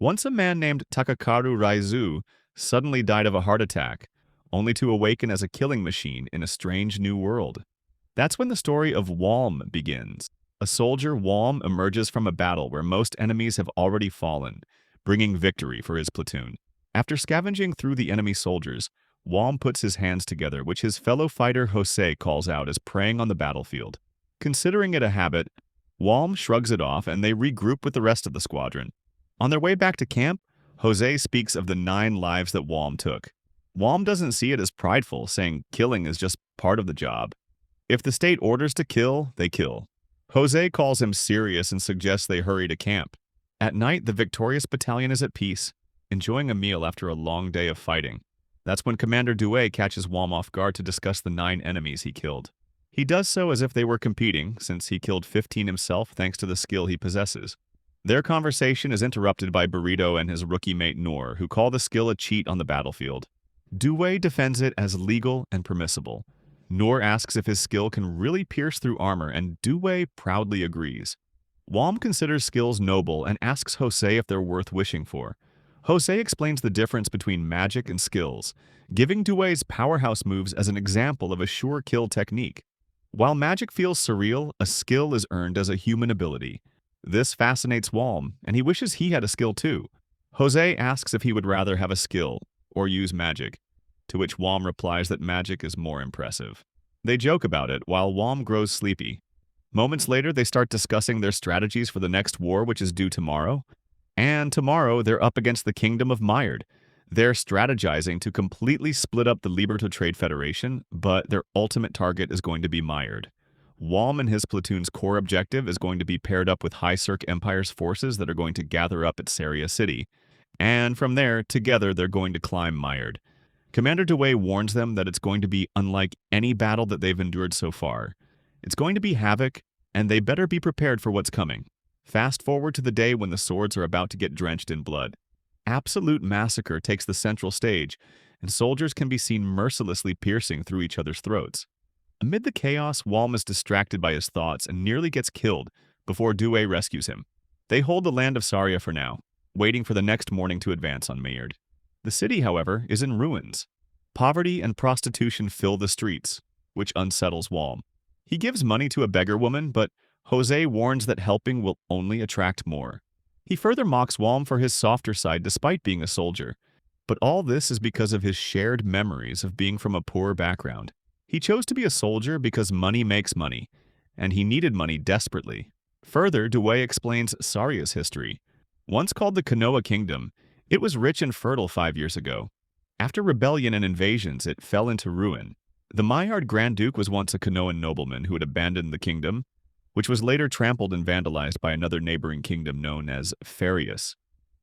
Once a man named Takakaru Raizu suddenly died of a heart attack, only to awaken as a killing machine in a strange new world. That's when the story of Walm begins. A soldier, Walm emerges from a battle where most enemies have already fallen, bringing victory for his platoon. After scavenging through the enemy soldiers, Walm puts his hands together, which his fellow fighter Jose calls out as praying on the battlefield. Considering it a habit, Walm shrugs it off and they regroup with the rest of the squadron. On their way back to camp, Jose speaks of the 9 lives that Walm took. Walm doesn't see it as prideful, saying killing is just part of the job. If the state orders to kill, they kill. Jose calls him serious and suggests they hurry to camp. At night, the victorious battalion is at peace, enjoying a meal after a long day of fighting. That's when Commander Due catches Walm off guard to discuss the 9 enemies he killed. He does so as if they were competing, since he killed 15 himself thanks to the skill he possesses. Their conversation is interrupted by Burrito and his rookie mate Noor, who call the skill a cheat on the battlefield. Due defends it as legal and permissible. Noor asks if his skill can really pierce through armor, and Due proudly agrees. Walm considers skills noble and asks Jose if they're worth wishing for. Jose explains the difference between magic and skills, giving Due's powerhouse moves as an example of a sure kill technique. While magic feels surreal, a skill is earned as a human ability. This fascinates Walm, and he wishes he had a skill too. Jose asks if he would rather have a skill or use magic, to which Walm replies that magic is more impressive. They joke about it while Walm grows sleepy. Moments later, they start discussing their strategies for the next war, which is due tomorrow. And tomorrow, they're up against the Kingdom of Mired. They're strategizing to completely split up the Liberto Trade Federation, but their ultimate target is going to be Mired. Walm and his platoon's core objective is going to be paired up with High Cirque Empire's forces that are going to gather up at Saria City. And from there, together, they're going to climb Mired. Commander Due warns them that it's going to be unlike any battle that they've endured so far. It's going to be havoc, and they better be prepared for what's coming. Fast forward to the day when the swords are about to get drenched in blood. Absolute massacre takes the central stage, and soldiers can be seen mercilessly piercing through each other's throats. Amid the chaos, Walm is distracted by his thoughts and nearly gets killed before Due rescues him. They hold the land of Saria for now, waiting for the next morning to advance on Mayard. The city, however, is in ruins. Poverty and prostitution fill the streets, which unsettles Walm. He gives money to a beggar woman, but Jose warns that helping will only attract more. He further mocks Walm for his softer side despite being a soldier. But all this is because of his shared memories of being from a poor background. He chose to be a soldier because money makes money, and he needed money desperately. Further, Due explains Saria's history. Once called the Konoha Kingdom, it was rich and fertile 5 years ago. After rebellion and invasions, it fell into ruin. The Maillard Grand Duke was once a Konohan nobleman who had abandoned the kingdom, which was later trampled and vandalized by another neighboring kingdom known as Farius.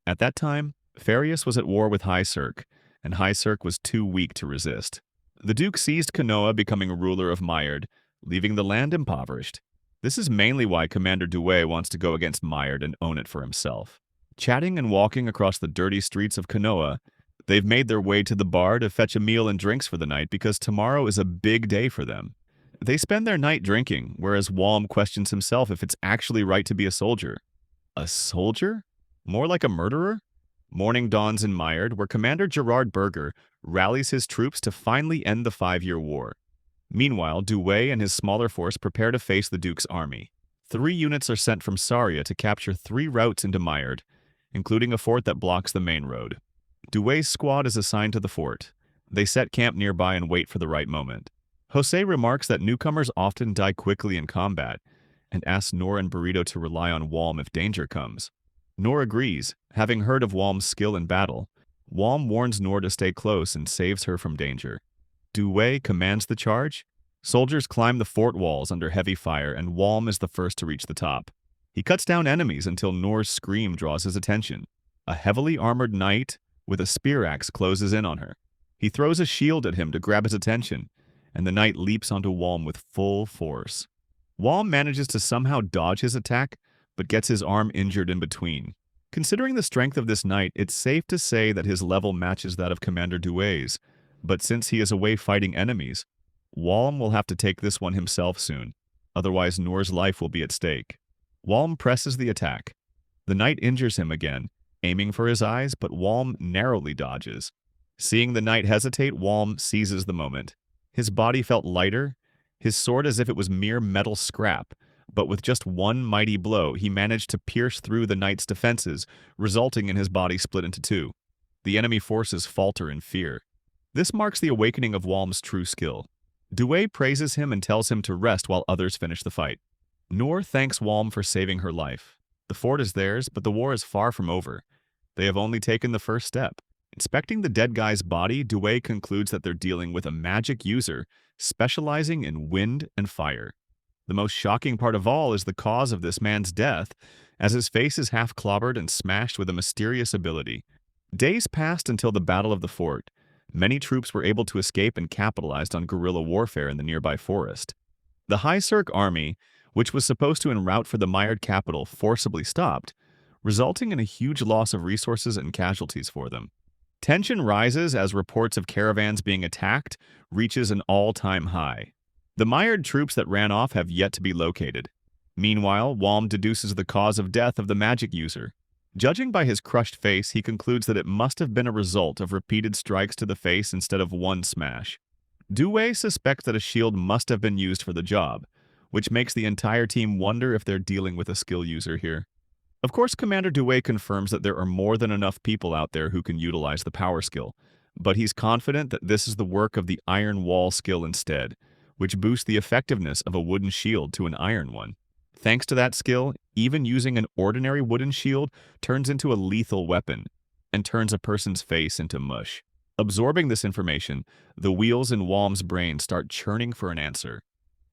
At that time, Farius was at war with High Cirque, and High Cirque was too weak to resist. The Duke seized Konoha, becoming ruler of Mired, leaving the land impoverished. This is mainly why Commander Due wants to go against Mired and own it for himself. Chatting and walking across the dirty streets of Konoha, they've made their way to the bar to fetch a meal and drinks for the night because tomorrow is a big day for them. They spend their night drinking, whereas Walm questions himself if it's actually right to be a soldier. A soldier? More like a murderer? Morning dawns in Mired, where Commander Gerard Berger rallies his troops to finally end the 5-year war. Meanwhile, Due and his smaller force prepare to face the Duke's army. 3 units are sent from Saria to capture 3 routes into Mired, including a fort that blocks the main road. Due's squad is assigned to the fort. They set camp nearby and wait for the right moment. Jose remarks that newcomers often die quickly in combat, and asks Noor and Burrito to rely on Walm if danger comes. Noor agrees, having heard of Walm's skill in battle. Walm warns Noor to stay close and saves her from danger. Due commands the charge. Soldiers climb the fort walls under heavy fire, and Walm is the first to reach the top. He cuts down enemies until Noor's scream draws his attention. A heavily armored knight with a spear axe closes in on her. He throws a shield at him to grab his attention, and the knight leaps onto Walm with full force. Walm manages to somehow dodge his attack, but gets his arm injured in between. Considering the strength of this knight, it's safe to say that his level matches that of Commander Due's, but since he is away fighting enemies, Walm will have to take this one himself soon, otherwise Noor's life will be at stake. Walm presses the attack. The knight injures him again, aiming for his eyes, but Walm narrowly dodges. Seeing the knight hesitate, Walm seizes the moment. His body felt lighter, his sword as if it was mere metal scrap, but with just one mighty blow, he managed to pierce through the knight's defenses, resulting in his body split into two. The enemy forces falter in fear. This marks the awakening of Walm's true skill. Due praises him and tells him to rest while others finish the fight. Noor thanks Walm for saving her life. The fort is theirs, but the war is far from over. They have only taken the first step. Inspecting the dead guy's body, Due concludes that they're dealing with a magic user specializing in wind and fire. The most shocking part of all is the cause of this man's death, as his face is half clobbered and smashed with a mysterious ability. Days passed until the Battle of the Fort. Many troops were able to escape and capitalized on guerrilla warfare in the nearby forest. The High Cirque army, which was supposed to en route for the mired capital, forcibly stopped, resulting in a huge loss of resources and casualties for them. Tension rises as reports of caravans being attacked reaches an all-time high. The mired troops that ran off have yet to be located. Meanwhile, Walm deduces the cause of death of the magic user. Judging by his crushed face, he concludes that it must have been a result of repeated strikes to the face instead of one smash. Due suspects that a shield must have been used for the job, which makes the entire team wonder if they're dealing with a skill user here. Of course, Commander Due confirms that there are more than enough people out there who can utilize the power skill, but he's confident that this is the work of the Iron Wall skill instead, which boosts the effectiveness of a wooden shield to an iron one. Thanks to that skill, even using an ordinary wooden shield turns into a lethal weapon and turns a person's face into mush. Absorbing this information, the wheels in Walm's brain start churning for an answer.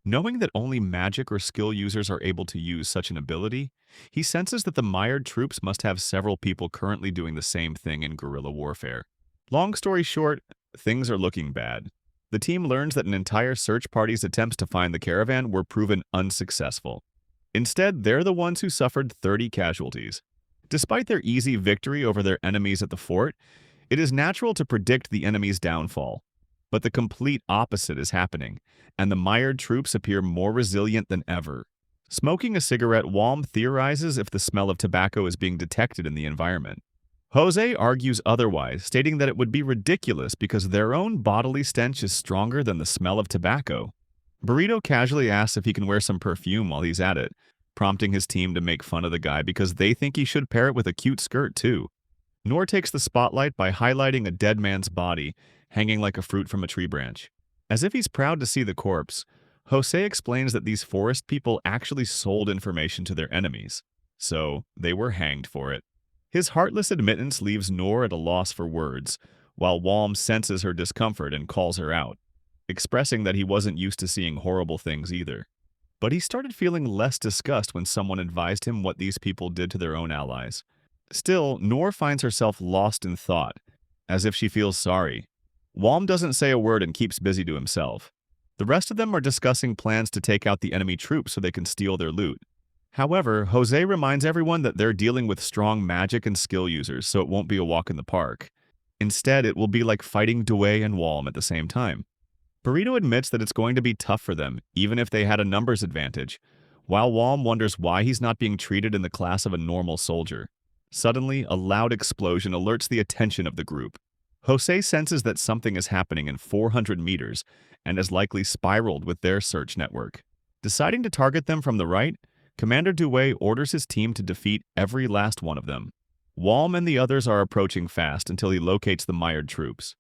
Knowing that only magic or skill users are able to use such an ability, he senses that the mired troops must have several people currently doing the same thing in guerrilla warfare. Long story short, things are looking bad. The team learns that an entire search party's attempts to find the caravan were proven unsuccessful. Instead, they're the ones who suffered 30 casualties. Despite their easy victory over their enemies at the fort, it is natural to predict the enemy's downfall. But the complete opposite is happening, and the mired troops appear more resilient than ever. Smoking a cigarette, Walm theorizes if the smell of tobacco is being detected in the environment. Jose argues otherwise, stating that it would be ridiculous because their own bodily stench is stronger than the smell of tobacco. Burrito casually asks if he can wear some perfume while he's at it, prompting his team to make fun of the guy because they think he should pair it with a cute skirt too. Noor takes the spotlight by highlighting a dead man's body, hanging like a fruit from a tree branch. As if he's proud to see the corpse, Jose explains that these forest people actually sold information to their enemies, so they were hanged for it. His heartless admittance leaves Noor at a loss for words, while Walm senses her discomfort and calls her out, expressing that he wasn't used to seeing horrible things either. But he started feeling less disgust when someone advised him what these people did to their own allies. Still, Noor finds herself lost in thought, as if she feels sorry. Walm doesn't say a word and keeps busy to himself. The rest of them are discussing plans to take out the enemy troops so they can steal their loot. However, Jose reminds everyone that they're dealing with strong magic and skill users, so it won't be a walk in the park. Instead, it will be like fighting Due and Walm at the same time. Burrito admits that it's going to be tough for them, even if they had a numbers advantage, while Walm wonders why he's not being treated in the class of a normal soldier. Suddenly, a loud explosion alerts the attention of the group. Jose senses that something is happening in 400 meters and has likely spiraled with their search network. Deciding to target them from the right, Commander Due orders his team to defeat every last one of them. Walm and the others are approaching fast until he locates the mired troops.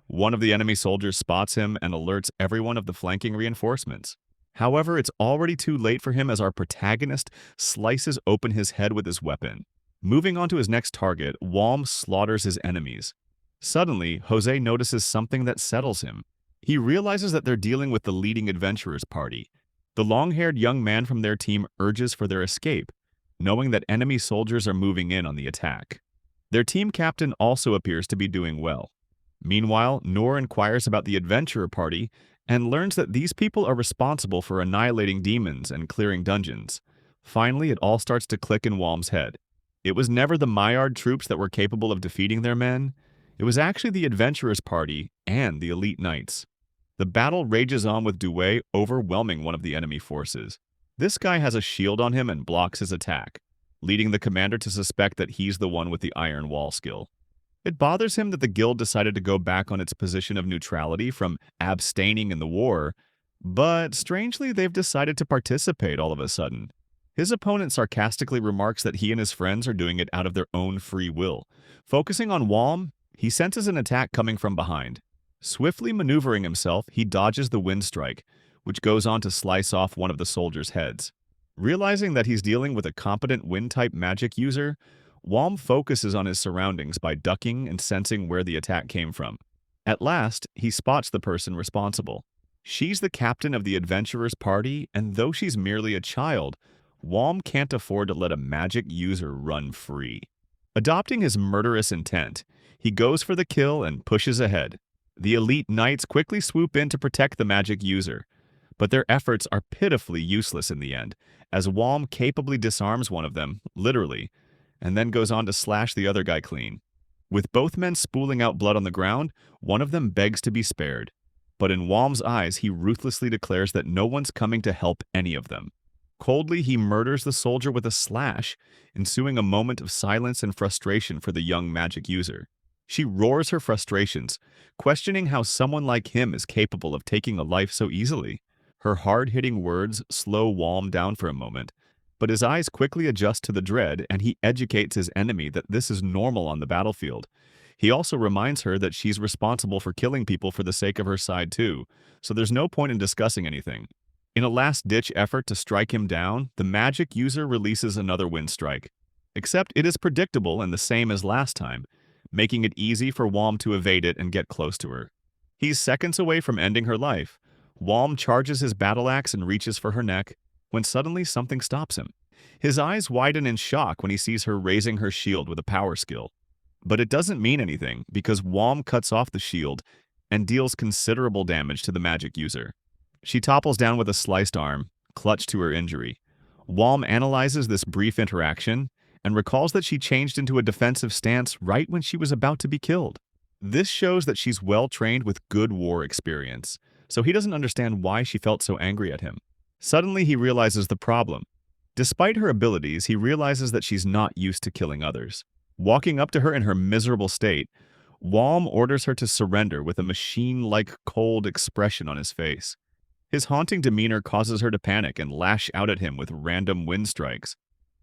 One of the enemy soldiers spots him and alerts everyone of the flanking reinforcements. However, it's already too late for him as our protagonist slices open his head with his weapon. Moving on to his next target, Walm slaughters his enemies. Suddenly, Jose notices something that settles him. He realizes that they're dealing with the leading adventurers party. The long-haired young man from their team urges for their escape, knowing that enemy soldiers are moving in on the attack. Their team captain also appears to be doing well. Meanwhile, Noor inquires about the adventurer party and learns that these people are responsible for annihilating demons and clearing dungeons. Finally, it all starts to click in Walm's head. It was never the Miard troops that were capable of defeating their men. It was actually the adventurers party and the elite knights. The battle rages on with Due overwhelming one of the enemy forces. This guy has a shield on him and blocks his attack. leading the commander to suspect that he's the one with the iron wall skill. It bothers him that the guild decided to go back on its position of neutrality from abstaining in the war, but strangely, they've decided to participate all of a sudden. His opponent sarcastically remarks that he and his friends are doing it out of their own free will. Focusing on Walm, he senses an attack coming from behind. Swiftly maneuvering himself, he dodges the wind strike, which goes on to slice off one of the soldiers' heads. Realizing that he's dealing with a competent wind-type magic user, Walm focuses on his surroundings by ducking and sensing where the attack came from. At last, he spots the person responsible. She's the captain of the adventurers' party, and though she's merely a child, Walm can't afford to let a magic user run free. Adopting his murderous intent, he goes for the kill and pushes ahead. The elite knights quickly swoop in to protect the magic user, but their efforts are pitifully useless in the end, as Walm capably disarms one of them, literally, and then goes on to slash the other guy clean. With both men spooling out blood on the ground, one of them begs to be spared. But in Walm's eyes, he ruthlessly declares that no one's coming to help any of them. Coldly, he murders the soldier with a slash, ensuing a moment of silence and frustration for the young magic user. She roars her frustrations, questioning how someone like him is capable of taking a life so easily. Her hard-hitting words slow Walm down for a moment, but his eyes quickly adjust to the dread and he educates his enemy that this is normal on the battlefield. He also reminds her that she's responsible for killing people for the sake of her side too, so there's no point in discussing anything. In a last-ditch effort to strike him down, the magic user releases another wind strike. Except it is predictable and the same as last time, making it easy for Walm to evade it and get close to her. He's seconds away from ending her life. Walm charges his battle axe and reaches for her neck, when suddenly something stops him. His eyes widen in shock when he sees her raising her shield with a power skill. But it doesn't mean anything, because Walm cuts off the shield and deals considerable damage to the magic user. She topples down with a sliced arm, clutched to her injury. Walm analyzes this brief interaction and recalls that she changed into a defensive stance right when she was about to be killed. This shows that she's well-trained with good war experience, so he doesn't understand why she felt so angry at him. Suddenly, he realizes the problem. Despite her abilities, he realizes that she's not used to killing others. Walking up to her in her miserable state, Walm orders her to surrender with a machine-like cold expression on his face. His haunting demeanor causes her to panic and lash out at him with random wind strikes.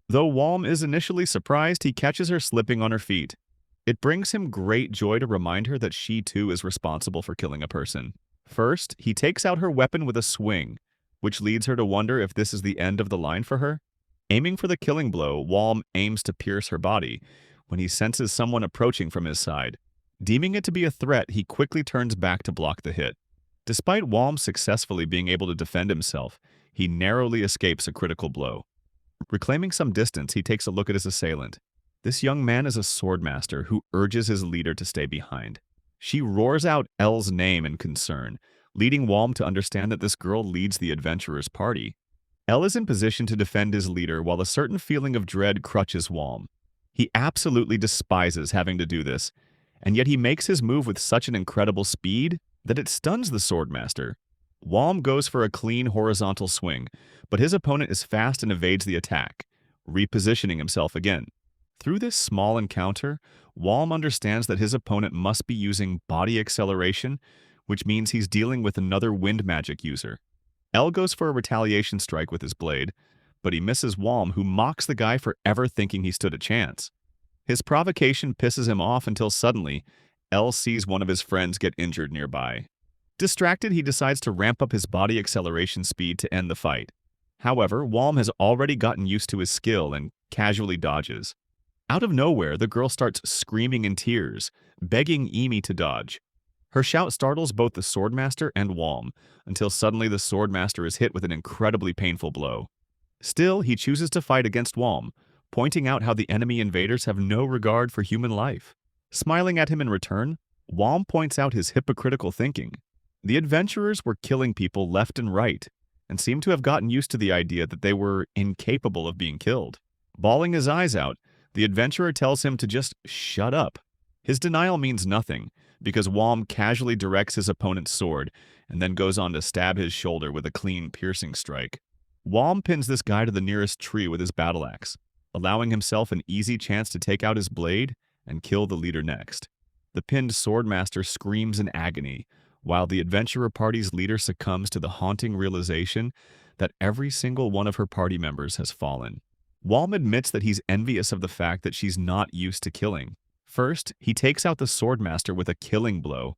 Though Walm is initially surprised, he catches her slipping on her feet. It brings him great joy to remind her that she too is responsible for killing a person. First, he takes out her weapon with a swing, which leads her to wonder if this is the end of the line for her. Aiming for the killing blow, Walm aims to pierce her body when he senses someone approaching from his side. Deeming it to be a threat, he quickly turns back to block the hit. Despite Walm successfully being able to defend himself, he narrowly escapes a critical blow. Reclaiming some distance, he takes a look at his assailant. This young man is a swordmaster who urges his leader to stay behind. She roars out Elle's name in concern, leading Walm to understand that this girl leads the adventurers' party. Elle is in position to defend his leader while a certain feeling of dread crutches Walm. He absolutely despises having to do this, and yet he makes his move with such an incredible speed that it stuns the swordmaster. Walm goes for a clean horizontal swing, but his opponent is fast and evades the attack, repositioning himself again. Through this small encounter, Walm understands that his opponent must be using body acceleration, which means he's dealing with another wind magic user. Elle goes for a retaliation strike with his blade, but he misses Walm, who mocks the guy for ever thinking he stood a chance. His provocation pisses him off until suddenly, Elle sees one of his friends get injured nearby. Distracted, he decides to ramp up his body acceleration speed to end the fight. However, Walm has already gotten used to his skill and casually dodges. Out of nowhere, the girl starts screaming in tears, begging Emi to dodge. Her shout startles both the swordmaster and Walm, until suddenly the swordmaster is hit with an incredibly painful blow. Still, he chooses to fight against Walm, pointing out how the enemy invaders have no regard for human life. Smiling at him in return, Walm points out his hypocritical thinking. The adventurers were killing people left and right, and seemed to have gotten used to the idea that they were incapable of being killed. Bawling his eyes out, the adventurer tells him to just shut up. His denial means nothing, because Walm casually directs his opponent's sword, and then goes on to stab his shoulder with a clean, piercing strike. Walm pins this guy to the nearest tree with his battle axe. allowing himself an easy chance to take out his blade and kill the leader next. The pinned swordmaster screams in agony, while the adventurer party's leader succumbs to the haunting realization that every single one of her party members has fallen. Walm admits that he's envious of the fact that she's not used to killing. First, he takes out the swordmaster with a killing blow.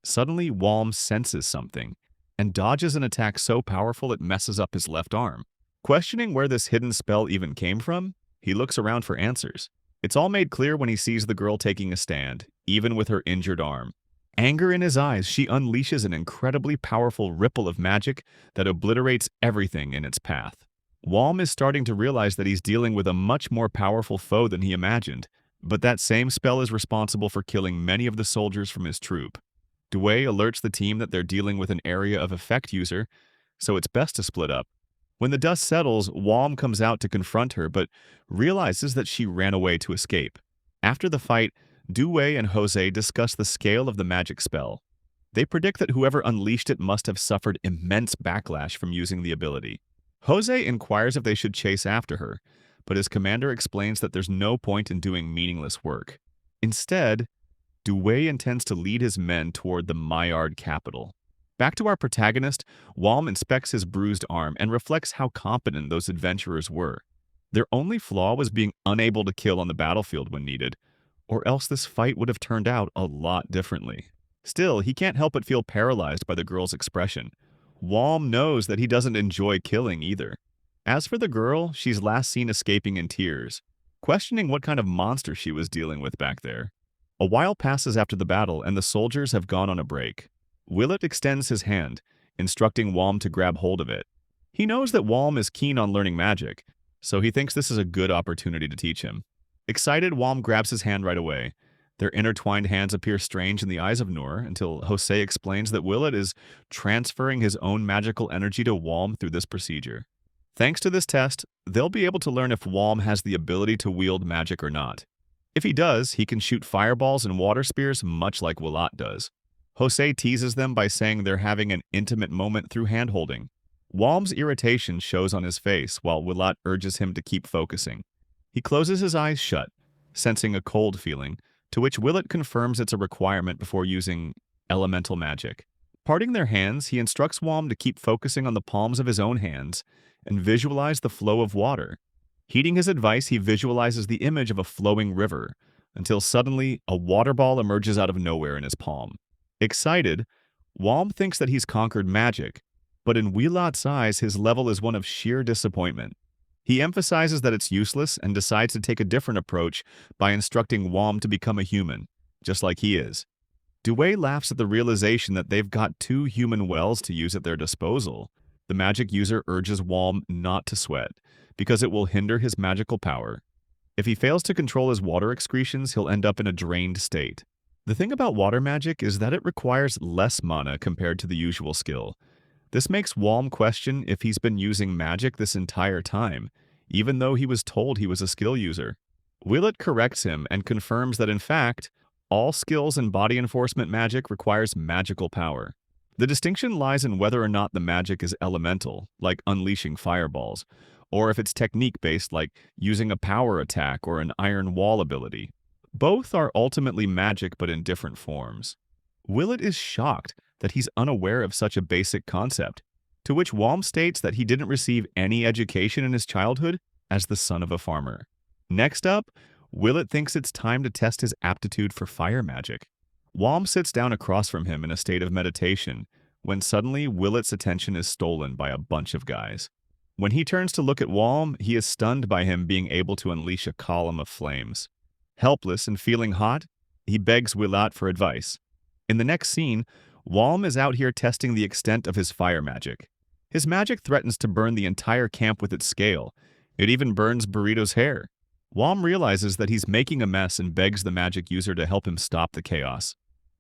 Suddenly, Walm senses something and dodges an attack so powerful it messes up his left arm. Questioning where this hidden spell even came from, he looks around for answers. It's all made clear when he sees the girl taking a stand, even with her injured arm. Anger in his eyes, she unleashes an incredibly powerful ripple of magic that obliterates everything in its path. Walm is starting to realize that he's dealing with a much more powerful foe than he imagined, but that same spell is responsible for killing many of the soldiers from his troop. Due alerts the team that they're dealing with an area of effect user, so it's best to split up. When the dust settles, Walm comes out to confront her, but realizes that she ran away to escape. After the fight, Due and Jose discuss the scale of the magic spell. They predict that whoever unleashed it must have suffered immense backlash from using the ability. Jose inquires if they should chase after her, but his commander explains that there's no point in doing meaningless work. Instead, Due intends to lead his men toward the Maillard capital. Back to our protagonist, Walm inspects his bruised arm and reflects how competent those adventurers were. Their only flaw was being unable to kill on the battlefield when needed, or else this fight would have turned out a lot differently. Still, he can't help but feel paralyzed by the girl's expression. Walm knows that he doesn't enjoy killing either. As for the girl, she's last seen escaping in tears, questioning what kind of monster she was dealing with back there. A while passes after the battle, and the soldiers have gone on a break. Willett extends his hand, instructing Walm to grab hold of it. He knows that Walm is keen on learning magic, so he thinks this is a good opportunity to teach him. Excited, Walm grabs his hand right away. Their intertwined hands appear strange in the eyes of Noor until Jose explains that Willett is transferring his own magical energy to Walm through this procedure. Thanks to this test, they'll be able to learn if Walm has the ability to wield magic or not. If he does, he can shoot fireballs and water spears much like Willett does. Jose teases them by saying they're having an intimate moment through hand-holding. Walm's irritation shows on his face while Willett urges him to keep focusing. He closes his eyes shut, sensing a cold feeling, to which Willett confirms it's a requirement before using elemental magic. Parting their hands, he instructs Walm to keep focusing on the palms of his own hands and visualize the flow of water. Heeding his advice, he visualizes the image of a flowing river, until suddenly a water ball emerges out of nowhere in his palm. Excited, Walm thinks that he's conquered magic, but in Wheelot's eyes, his level is one of sheer disappointment. He emphasizes that it's useless and decides to take a different approach by instructing Walm to become a human, just like he is. Due laughs at the realization that they've got 2 human wells to use at their disposal. The magic user urges Walm not to sweat, because it will hinder his magical power. If he fails to control his water excretions, he'll end up in a drained state. The thing about water magic is that it requires less mana compared to the usual skill. This makes Walm question if he's been using magic this entire time, even though he was told he was a skill user. Willett corrects him and confirms that in fact, all skills in body enforcement magic requires magical power. The distinction lies in whether or not the magic is elemental, like unleashing fireballs, or if it's technique-based, like using a power attack or an iron wall ability. Both are ultimately magic but in different forms. Willett is shocked that he's unaware of such a basic concept, to which Walm states that he didn't receive any education in his childhood as the son of a farmer. Next up, Willett thinks it's time to test his aptitude for fire magic. Walm sits down across from him in a state of meditation, when suddenly Willett's attention is stolen by a bunch of guys. When he turns to look at Walm, he is stunned by him being able to unleash a column of flames. Helpless and feeling hot, he begs Willett for advice. In the next scene, Walm is out here testing the extent of his fire magic. His magic threatens to burn the entire camp with its scale. It even burns Burrito's hair. Walm realizes that he's making a mess and begs the magic user to help him stop the chaos.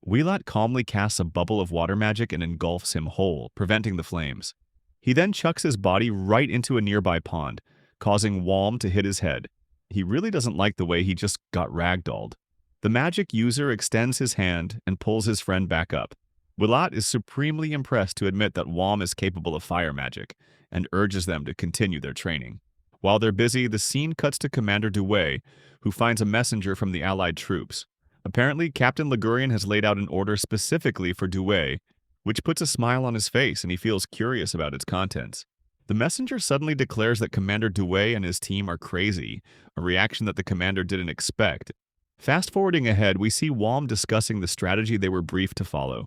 Willett calmly casts a bubble of water magic and engulfs him whole, preventing the flames. He then chucks his body right into a nearby pond, causing Walm to hit his head. He really doesn't like the way he just got ragdolled. The magic user extends his hand and pulls his friend back up. Willett is supremely impressed to admit that Walm is capable of fire magic and urges them to continue their training. While they're busy, the scene cuts to Commander Dewey, who finds a messenger from the Allied troops. Apparently, Captain Ligurian has laid out an order specifically for Dewey, which puts a smile on his face and he feels curious about its contents. The messenger suddenly declares that Commander Dewey and his team are crazy, a reaction that the commander didn't expect. Fast forwarding ahead, we see Walm discussing the strategy they were briefed to follow.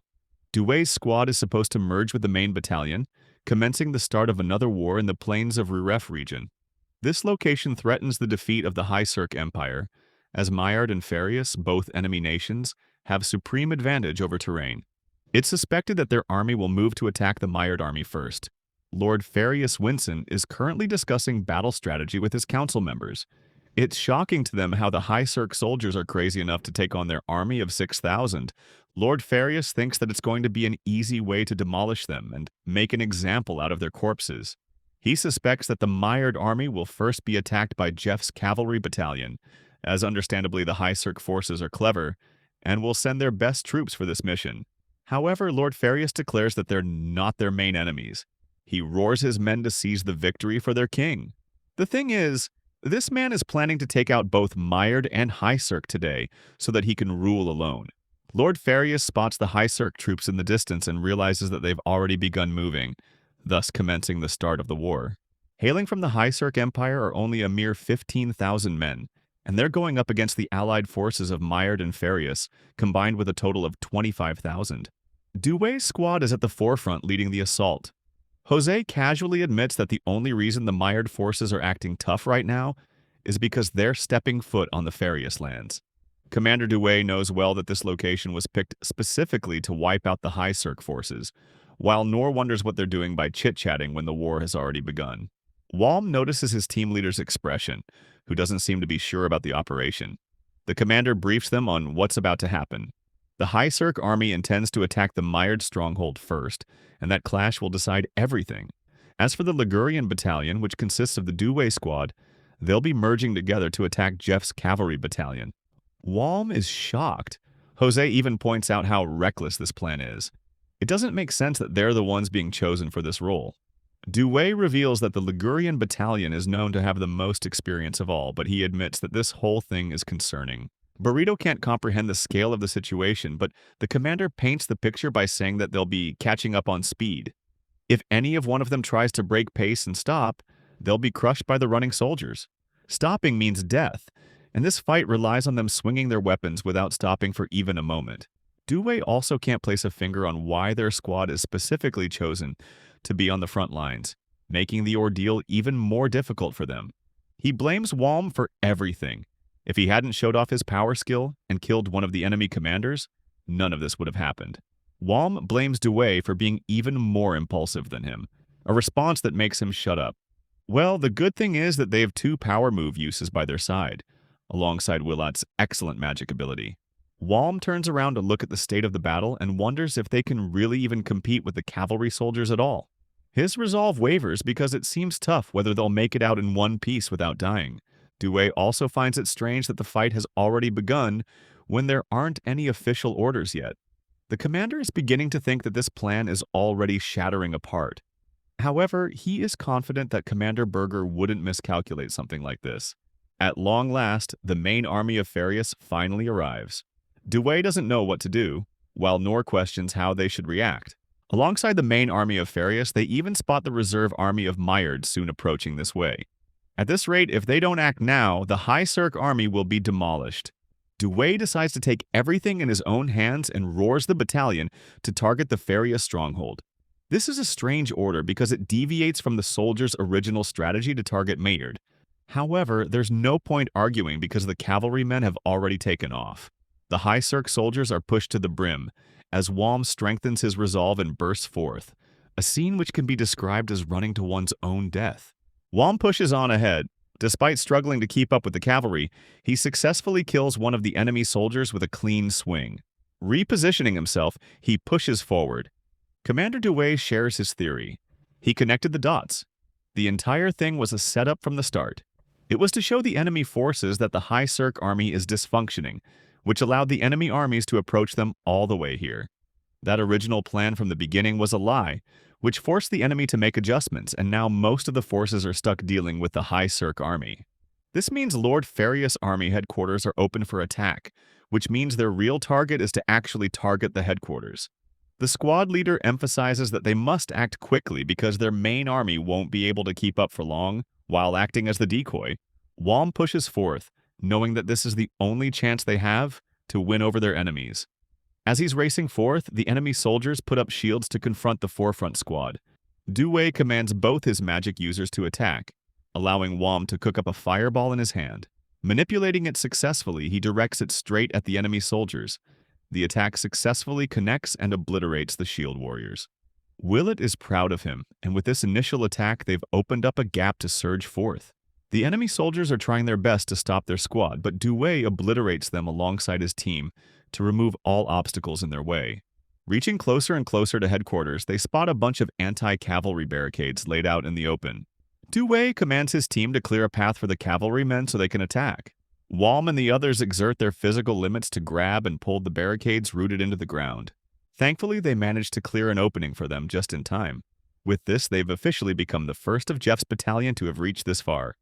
Dewey's squad is supposed to merge with the main battalion, commencing the start of another war in the plains of Reref region. This location threatens the defeat of the High Cirque Empire, as Maillard and Farius, both enemy nations, have supreme advantage over terrain. It's suspected that their army will move to attack the Maillard army first. Lord Farius Winson is currently discussing battle strategy with his council members. It's shocking to them how the High Cirque soldiers are crazy enough to take on their army of 6,000. Lord Farius thinks that it's going to be an easy way to demolish them and make an example out of their corpses. He suspects that the Maillard army will first be attacked by Jeff's cavalry battalion, as understandably the High Cirque forces are clever, and will send their best troops for this mission. However, Lord Farius declares that they're not their main enemies. He roars his men to seize the victory for their king. The thing is, this man is planning to take out both Maillard and High Cirque today so that he can rule alone. Lord Farius spots the High Cirque troops in the distance and realizes that they've already begun moving, thus commencing the start of the war. Hailing from the High Cirque Empire are only a mere 15,000 men, and they're going up against the allied forces of Maillard and Farius, combined with a total of 25,000. Dewey's squad is at the forefront leading the assault. Jose casually admits that the only reason the Maillard forces are acting tough right now is because they're stepping foot on the Farius lands. Commander Dewey knows well that this location was picked specifically to wipe out the High Cirque forces, while Nor wonders what they're doing by chit-chatting when the war has already begun. Walm notices his team leader's expression, who doesn't seem to be sure about the operation. The commander briefs them on what's about to happen. The High Cirque army intends to attack the Maillard stronghold first, and that clash will decide everything. As for the Ligurian battalion, which consists of the Dewey squad, they'll be merging together to attack Jeff's cavalry battalion. Walm is shocked. Jose even points out how reckless this plan is. It doesn't make sense that they're the ones being chosen for this role. Dewey reveals that the Ligurian battalion is known to have the most experience of all, but he admits that this whole thing is concerning. Burrito can't comprehend the scale of the situation, but the commander paints the picture by saying that they'll be catching up on speed. If any of one of them tries to break pace and stop, they'll be crushed by the running soldiers. Stopping means death, and this fight relies on them swinging their weapons without stopping for even a moment. Dewey also can't place a finger on why their squad is specifically chosen to be on the front lines, making the ordeal even more difficult for them. He blames Walm for everything. If he hadn't showed off his power skill and killed one of the enemy commanders, none of this would have happened. Walm blames Dewey for being even more impulsive than him, a response that makes him shut up. Well, the good thing is that they have two power move uses by their side, alongside Willott's excellent magic ability. Walm turns around to look at the state of the battle and wonders if they can really even compete with the cavalry soldiers at all. His resolve wavers because it seems tough whether they'll make it out in one piece without dying. Dewey also finds it strange that the fight has already begun when there aren't any official orders yet. The commander is beginning to think that this plan is already shattering apart. However, he is confident that Commander Berger wouldn't miscalculate something like this. At long last, the main army of Farius finally arrives. Dewey doesn't know what to do, while Nor questions how they should react. Alongside the main army of Farius, they even spot the reserve army of Maillard soon approaching this way. At this rate, if they don't act now, the High Cirque army will be demolished. Dewey decides to take everything in his own hands and roars the battalion to target the Farius stronghold. This is a strange order because it deviates from the soldiers' original strategy to target Maillard. However, there's no point arguing because the cavalrymen have already taken off. The High Cirque soldiers are pushed to the brim, as Walm strengthens his resolve and bursts forth, a scene which can be described as running to one's own death. Walm pushes on ahead. Despite struggling to keep up with the cavalry, he successfully kills one of the enemy soldiers with a clean swing. Repositioning himself, he pushes forward. Commander Dewey shares his theory. He connected the dots. The entire thing was a setup from the start. It was to show the enemy forces that the High Cirque army is dysfunctioning, which allowed the enemy armies to approach them all the way here. That original plan from the beginning was a lie, which forced the enemy to make adjustments, and now most of the forces are stuck dealing with the High Cirque army. This means Lord Farius' army headquarters are open for attack, which means their real target is to actually target the headquarters. The squad leader emphasizes that they must act quickly because their main army won't be able to keep up for long while acting as the decoy. Walm pushes forth, knowing that this is the only chance they have to win over their enemies. As he's racing forth, the enemy soldiers put up shields to confront the forefront squad. Due commands both his magic users to attack, allowing Walm to cook up a fireball in his hand. Manipulating it successfully, he directs it straight at the enemy soldiers. The attack successfully connects and obliterates the shield warriors. Willett is proud of him, and with this initial attack, they've opened up a gap to surge forth. The enemy soldiers are trying their best to stop their squad, but Due obliterates them alongside his team to remove all obstacles in their way. Reaching closer and closer to headquarters, they spot a bunch of anti-cavalry barricades laid out in the open. Due commands his team to clear a path for the cavalrymen so they can attack. Walm and the others exert their physical limits to grab and pull the barricades rooted into the ground. Thankfully, they manage to clear an opening for them just in time. With this, they've officially become the first of Jeff's battalion to have reached this far.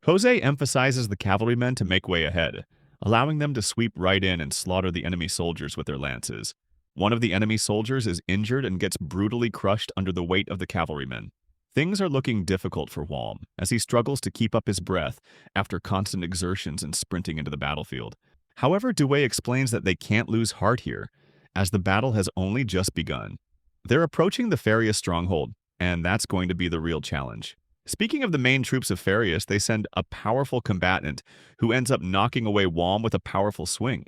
Jose emphasizes the cavalrymen to make way ahead, allowing them to sweep right in and slaughter the enemy soldiers with their lances. One of the enemy soldiers is injured and gets brutally crushed under the weight of the cavalrymen. Things are looking difficult for Walm, as he struggles to keep up his breath after constant exertions and sprinting into the battlefield. However, Due explains that they can't lose heart here, as the battle has only just begun. They're approaching the Farius stronghold, and that's going to be the real challenge. Speaking of the main troops of Farius, they send a powerful combatant who ends up knocking away Walm with a powerful swing.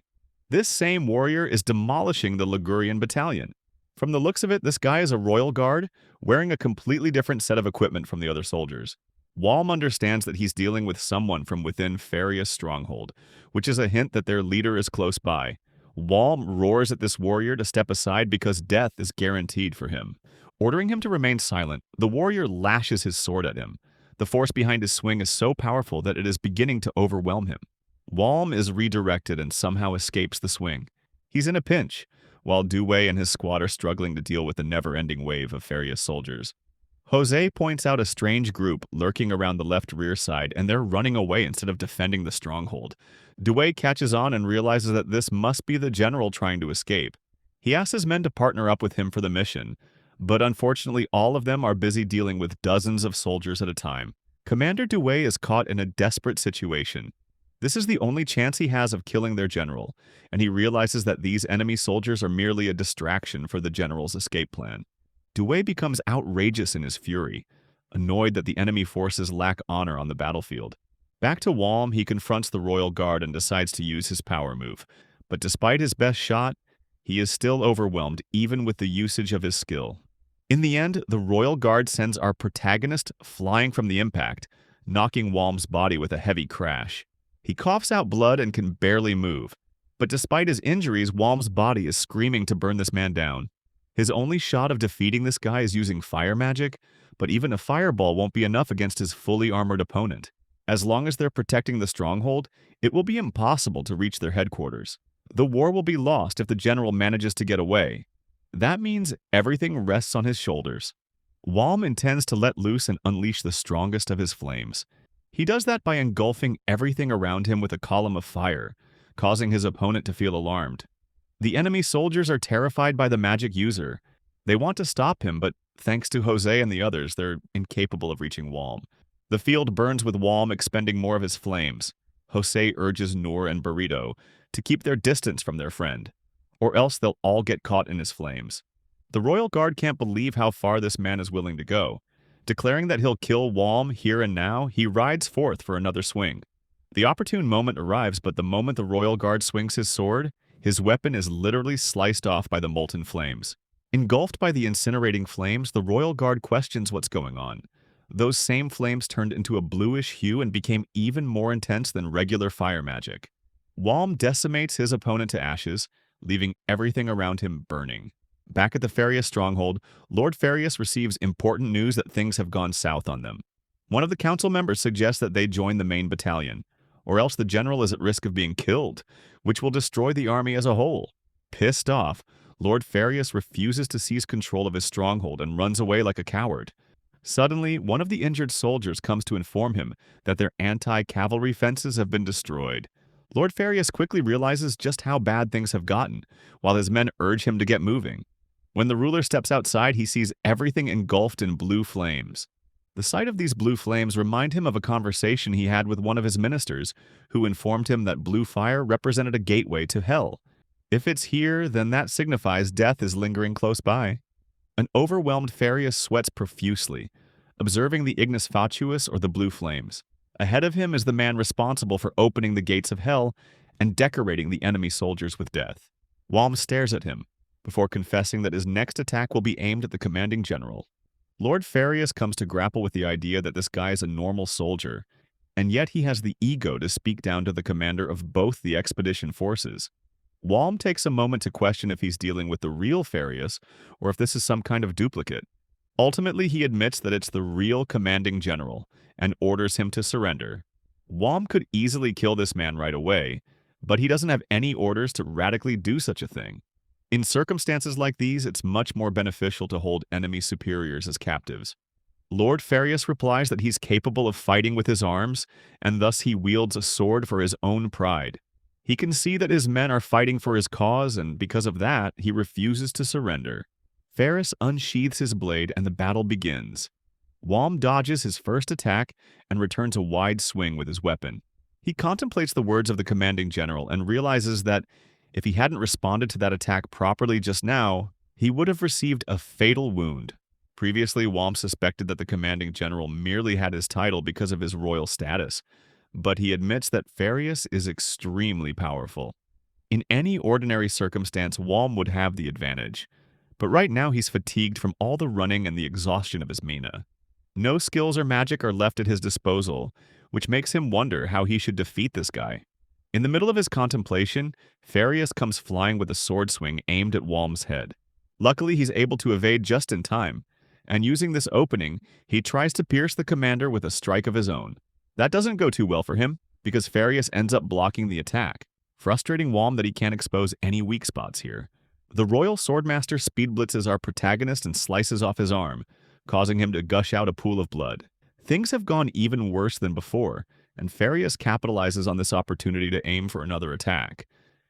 This same warrior is demolishing the Ligurian battalion. From the looks of it, this guy is a royal guard, wearing a completely different set of equipment from the other soldiers. Walm understands that he's dealing with someone from within Farius' stronghold, which is a hint that their leader is close by. Walm roars at this warrior to step aside because death is guaranteed for him. Ordering him to remain silent, the warrior lashes his sword at him. The force behind his swing is so powerful that it is beginning to overwhelm him. Walm is redirected and somehow escapes the swing. He's in a pinch, while Due and his squad are struggling to deal with the never-ending wave of Farius soldiers. Jose points out a strange group lurking around the left rear side, and they're running away instead of defending the stronghold. Due catches on and realizes that this must be the general trying to escape. He asks his men to partner up with him for the mission, but unfortunately all of them are busy dealing with dozens of soldiers at a time. Commander Due is caught in a desperate situation. This is the only chance he has of killing their general, and he realizes that these enemy soldiers are merely a distraction for the general's escape plan. Due becomes outrageous in his fury, annoyed that the enemy forces lack honor on the battlefield. Back to Walm, he confronts the royal guard and decides to use his power move, but despite his best shot, he is still overwhelmed even with the usage of his skill. In the end, the royal guard sends our protagonist flying from the impact, knocking Walm's body with a heavy crash. He coughs out blood and can barely move, but despite his injuries, Walm's body is screaming to burn this man down. His only shot of defeating this guy is using fire magic, but even a fireball won't be enough against his fully armored opponent. As long as they're protecting the stronghold, it will be impossible to reach their headquarters. The war will be lost if the general manages to get away. That means everything rests on his shoulders. Walm intends to let loose and unleash the strongest of his flames. He does that by engulfing everything around him with a column of fire, causing his opponent to feel alarmed. The enemy soldiers are terrified by the magic user. They want to stop him, but thanks to Jose and the others, they're incapable of reaching Walm. The field burns with Walm expending more of his flames. Jose urges Noor and Burrito to keep their distance from their friend, or else they'll all get caught in his flames. The royal guard can't believe how far this man is willing to go. Declaring that he'll kill Walm here and now, he rides forth for another swing. The opportune moment arrives, but the moment the royal guard swings his sword, his weapon is literally sliced off by the molten flames. Engulfed by the incinerating flames, the royal guard questions what's going on. Those same flames turned into a bluish hue and became even more intense than regular fire magic. Walm decimates his opponent to ashes, leaving everything around him burning. Back at the Farius stronghold, Lord Farius receives important news that things have gone south on them. One of the council members suggests that they join the main battalion, or else the general is at risk of being killed, which will destroy the army as a whole. Pissed off, Lord Farius refuses to seize control of his stronghold and runs away like a coward. Suddenly, one of the injured soldiers comes to inform him that their anti-cavalry fences have been destroyed. Lord Farius quickly realizes just how bad things have gotten, while his men urge him to get moving. When the ruler steps outside, he sees everything engulfed in blue flames. The sight of these blue flames remind him of a conversation he had with one of his ministers, who informed him that blue fire represented a gateway to hell. If it's here, then that signifies death is lingering close by. An overwhelmed Farius sweats profusely, observing the ignis fatuus or the blue flames. Ahead of him is the man responsible for opening the gates of hell and decorating the enemy soldiers with death. Walm stares at him, before confessing that his next attack will be aimed at the commanding general. Lord Farius comes to grapple with the idea that this guy is a normal soldier, and yet he has the ego to speak down to the commander of both the expedition forces. Walm takes a moment to question if he's dealing with the real Farius or if this is some kind of duplicate. Ultimately, he admits that it's the real commanding general and orders him to surrender. Walm could easily kill this man right away, but he doesn't have any orders to radically do such a thing. In circumstances like these, it's much more beneficial to hold enemy superiors as captives. Lord Farius replies that he's capable of fighting with his arms, and thus he wields a sword for his own pride. He can see that his men are fighting for his cause, and because of that, he refuses to surrender. Farius unsheathes his blade, and the battle begins. Walm dodges his first attack and returns a wide swing with his weapon. He contemplates the words of the commanding general and realizes that if he hadn't responded to that attack properly just now, he would have received a fatal wound. Previously, Walm suspected that the commanding general merely had his title because of his royal status, but he admits that Farius is extremely powerful. In any ordinary circumstance, Walm would have the advantage, but right now he's fatigued from all the running and the exhaustion of his mina. No skills or magic are left at his disposal, which makes him wonder how he should defeat this guy. In the middle of his contemplation, Farius comes flying with a sword swing aimed at Walm's head. Luckily, he's able to evade just in time, and using this opening, he tries to pierce the commander with a strike of his own. That doesn't go too well for him, because Farius ends up blocking the attack, frustrating Walm that he can't expose any weak spots here. The Royal Swordmaster speed blitzes our protagonist and slices off his arm, causing him to gush out a pool of blood. Things have gone even worse than before, and Farius capitalizes on this opportunity to aim for another attack.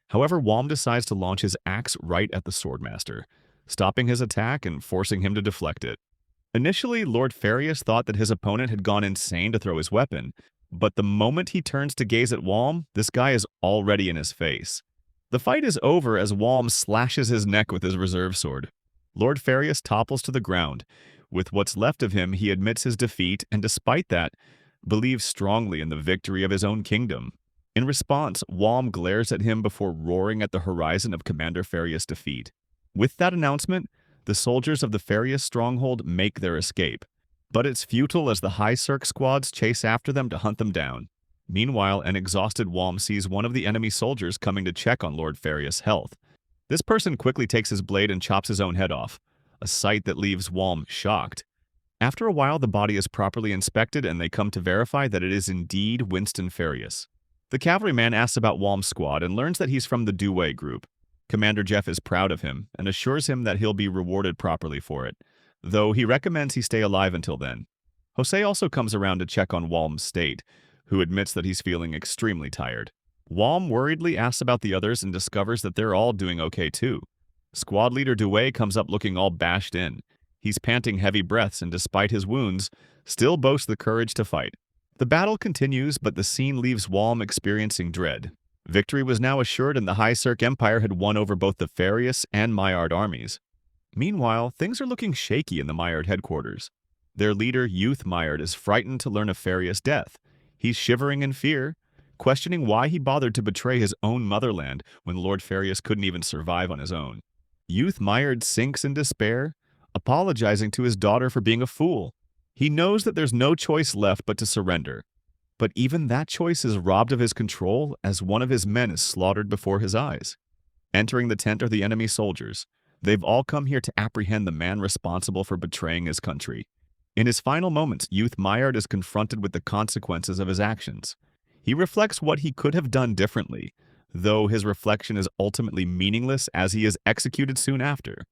However, Walm decides to launch his axe right at the Swordmaster, stopping his attack and forcing him to deflect it. Initially, Lord Farius thought that his opponent had gone insane to throw his weapon, but the moment he turns to gaze at Walm, this guy is already in his face. The fight is over as Walm slashes his neck with his reserve sword. Lord Farius topples to the ground. With what's left of him, he admits his defeat, and despite that, believes strongly in the victory of his own kingdom. In response, Walm glares at him before roaring at the horizon of Commander Farius' defeat. With that announcement, the soldiers of the Farius stronghold make their escape, but it's futile as the High Cirque squads chase after them to hunt them down. Meanwhile, an exhausted Walm sees one of the enemy soldiers coming to check on Lord Farius' health. This person quickly takes his blade and chops his own head off, a sight that leaves Walm shocked. After a while, the body is properly inspected and they come to verify that it is indeed Winston Farius. The cavalryman asks about Walm's squad and learns that he's from the Dewey group. Commander Jeff is proud of him and assures him that he'll be rewarded properly for it, though he recommends he stay alive until then. Jose also comes around to check on Walm's state, who admits that he's feeling extremely tired. Walm worriedly asks about the others and discovers that they're all doing okay too. Squad leader Dewey comes up looking all bashed in. He's panting heavy breaths and despite his wounds, still boasts the courage to fight. The battle continues, but the scene leaves Walm experiencing dread. Victory was now assured and the High Cirque Empire had won over both the Farius and Maillard armies. Meanwhile, things are looking shaky in the Maillard headquarters. Their leader, Youth Maillard, is frightened to learn of Farius' death. He's shivering in fear, questioning why he bothered to betray his own motherland when Lord Farius couldn't even survive on his own. Youth Maillard sinks in despair, apologizing to his daughter for being a fool. He knows that there's no choice left but to surrender. But even that choice is robbed of his control as one of his men is slaughtered before his eyes. Entering the tent are the enemy soldiers. They've all come here to apprehend the man responsible for betraying his country. In his final moments, Youth Maillard is confronted with the consequences of his actions. He reflects what he could have done differently, though his reflection is ultimately meaningless as he is executed soon after.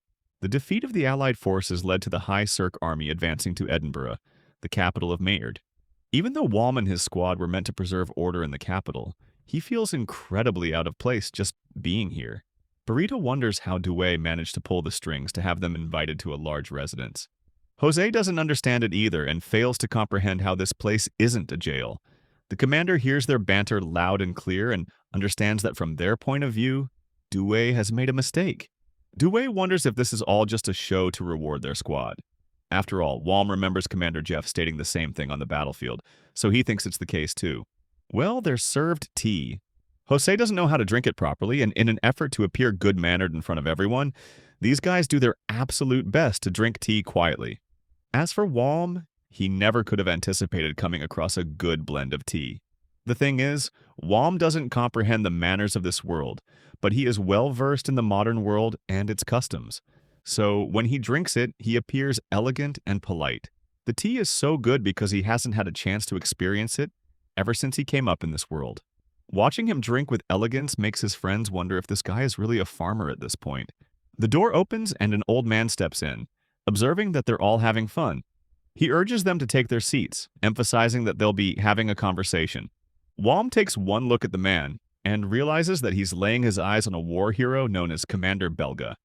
The defeat of the Allied forces led to the High Cirque army advancing to Edinburgh, the capital of Maynard. Even though Walm and his squad were meant to preserve order in the capital, he feels incredibly out of place just being here. Burrito wonders how Dewey managed to pull the strings to have them invited to a large residence. Jose doesn't understand it either and fails to comprehend how this place isn't a jail. The commander hears their banter loud and clear and understands that from their point of view, Dewey has made a mistake. Dewey wonders if this is all just a show to reward their squad. After all, Walm remembers Commander Jeff stating the same thing on the battlefield, so he thinks it's the case too. Well, they're served tea. Jose doesn't know how to drink it properly, and in an effort to appear good-mannered in front of everyone, these guys do their absolute best to drink tea quietly. As for Walm, he never could have anticipated coming across a good blend of tea. The thing is, Walm doesn't comprehend the manners of this world, but he is well-versed in the modern world and its customs. So when he drinks it, he appears elegant and polite. The tea is so good because he hasn't had a chance to experience it ever since he came up in this world. Watching him drink with elegance makes his friends wonder if this guy is really a farmer at this point. The door opens and an old man steps in, observing that they're all having fun. He urges them to take their seats, emphasizing that they'll be having a conversation. Walm takes one look at the man and realizes that he's laying his eyes on a war hero known as Commander Belga.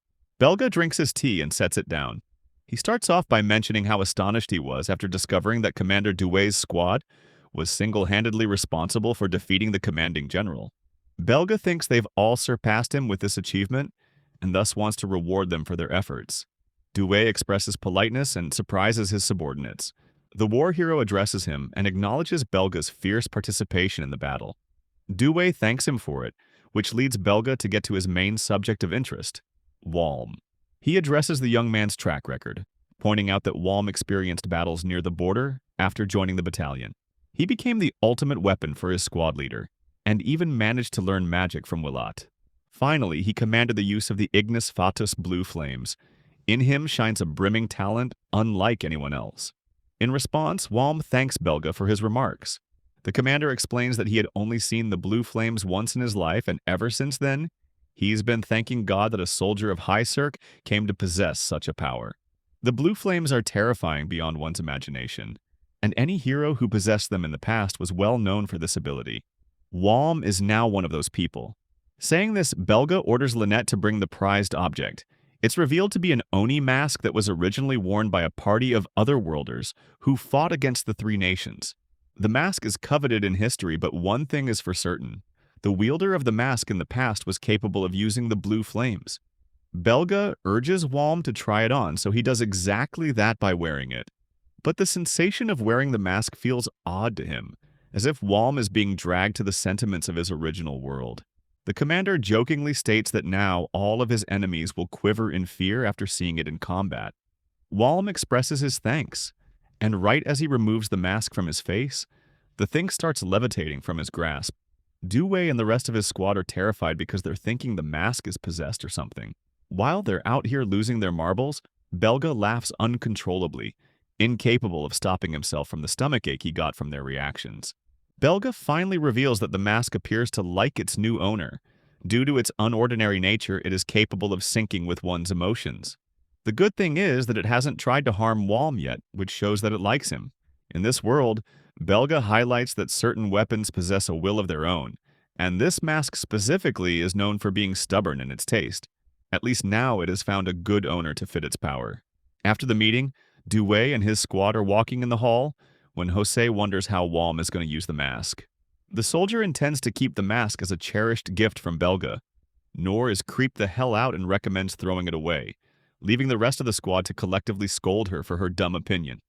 Belga drinks his tea and sets it down. He starts off by mentioning how astonished he was after discovering that Commander Dewey's squad was single-handedly responsible for defeating the commanding general. Belga thinks they've all surpassed him with this achievement and thus wants to reward them for their efforts. Dewey expresses politeness and surprises his subordinates. The war hero addresses him and acknowledges Belga's fierce participation in the battle. Dewey thanks him for it, which leads Belga to get to his main subject of interest, Walm. He addresses the young man's track record, pointing out that Walm experienced battles near the border after joining the battalion. He became the ultimate weapon for his squad leader, and even managed to learn magic from Willat. Finally, he commanded the use of the Ignis Fatuus blue flames. In him shines a brimming talent unlike anyone else. In response, Walm thanks Belga for his remarks. The commander explains that he had only seen the blue flames once in his life, and ever since then, he's been thanking God that a soldier of High Cirque came to possess such a power. The blue flames are terrifying beyond one's imagination, and any hero who possessed them in the past was well known for this ability. Walm is now one of those people. Saying this, Belga orders Lynette to bring the prized object. It's revealed to be an Oni mask that was originally worn by a party of otherworlders who fought against the Three Nations. The mask is coveted in history, but one thing is for certain. The wielder of the mask in the past was capable of using the blue flames. Belga urges Walm to try it on, so he does exactly that by wearing it. But the sensation of wearing the mask feels odd to him, as if Walm is being dragged to the sentiments of his original world. The commander jokingly states that now all of his enemies will quiver in fear after seeing it in combat. Walm expresses his thanks, and right as he removes the mask from his face, the thing starts levitating from his grasp. Dewey and the rest of his squad are terrified because they're thinking the mask is possessed or something. While they're out here losing their marbles, Belga laughs uncontrollably, incapable of stopping himself from the stomachache he got from their reactions. Belga finally reveals that the mask appears to like its new owner. Due to its unordinary nature, it is capable of syncing with one's emotions. The good thing is that it hasn't tried to harm Walm yet, which shows that it likes him. In this world, Belga highlights that certain weapons possess a will of their own, and this mask specifically is known for being stubborn in its taste. At least now it has found a good owner to fit its power. After the meeting, Dewey and his squad are walking in the hall, when Jose wonders how Walm is going to use the mask. The soldier intends to keep the mask as a cherished gift from Belga. Nor is creeped the hell out and recommends throwing it away, leaving the rest of the squad to collectively scold her for her dumb opinion.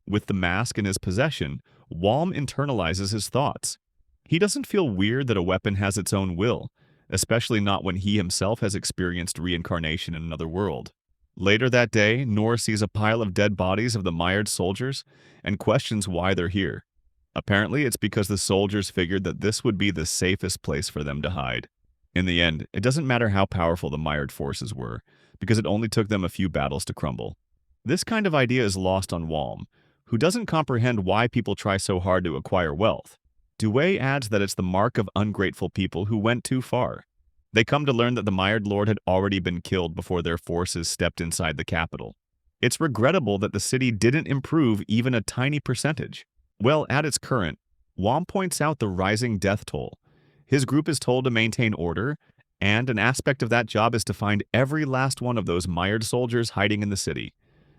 With the mask in his possession, Walm internalizes his thoughts. He doesn't feel weird that a weapon has its own will, especially not when he himself has experienced reincarnation in another world. Later that day, Nor sees a pile of dead bodies of the mired soldiers and questions why they're here. Apparently, it's because the soldiers figured that this would be the safest place for them to hide. In the end, it doesn't matter how powerful the mired forces were, because it only took them a few battles to crumble. This kind of idea is lost on Walm, who doesn't comprehend why people try so hard to acquire wealth. Dewey adds that it's the mark of ungrateful people who went too far. They come to learn that the mired lord had already been killed before their forces stepped inside the capital. It's regrettable that the city didn't improve even a tiny percentage. Well, at its current, Wom points out the rising death toll. His group is told to maintain order, and an aspect of that job is to find every last one of those mired soldiers hiding in the city.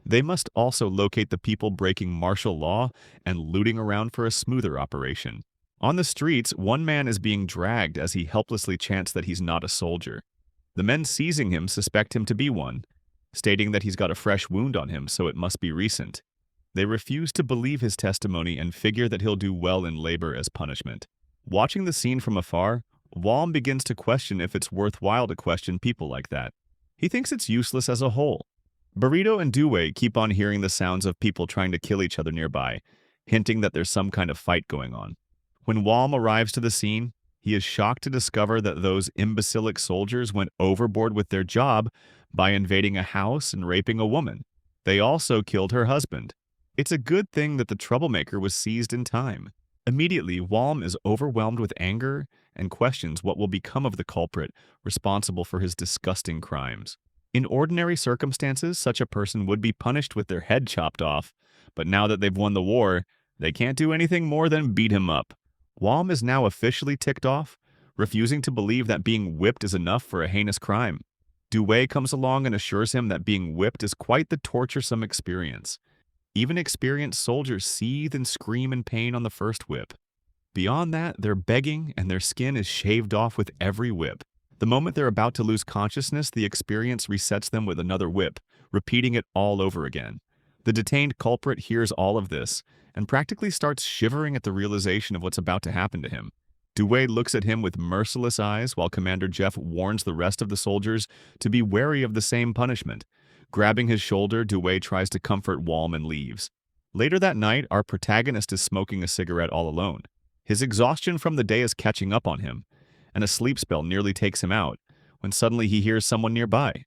They must also locate the people breaking martial law and looting around for a smoother operation. On the streets, one man is being dragged as he helplessly chants that he's not a soldier. The men seizing him suspect him to be one, stating that he's got a fresh wound on him, so it must be recent. They refuse to believe his testimony and figure that he'll do well in labor as punishment. Watching the scene from afar, Walm begins to question if it's worthwhile to question people like that. He thinks it's useless as a whole. Burrito and Dewey keep on hearing the sounds of people trying to kill each other nearby, hinting that there's some kind of fight going on. When Walm arrives to the scene, he is shocked to discover that those imbecilic soldiers went overboard with their job by invading a house and raping a woman. They also killed her husband. It's a good thing that the troublemaker was seized in time. Immediately, Walm is overwhelmed with anger and questions what will become of the culprit responsible for his disgusting crimes. In ordinary circumstances, such a person would be punished with their head chopped off, but now that they've won the war, they can't do anything more than beat him up. Walm is now officially ticked off, refusing to believe that being whipped is enough for a heinous crime. Dewey comes along and assures him that being whipped is quite the torturesome experience. Even experienced soldiers seethe and scream in pain on the first whip. Beyond that, they're begging and their skin is shaved off with every whip. The moment they're about to lose consciousness, the experience resets them with another whip, repeating it all over again. The detained culprit hears all of this and practically starts shivering at the realization of what's about to happen to him. Dewey looks at him with merciless eyes while Commander Jeff warns the rest of the soldiers to be wary of the same punishment. Grabbing his shoulder, Dewey tries to comfort Walm and leaves. Later that night, our protagonist is smoking a cigarette all alone. His exhaustion from the day is catching up on him, and a sleep spell nearly takes him out, when suddenly he hears someone nearby.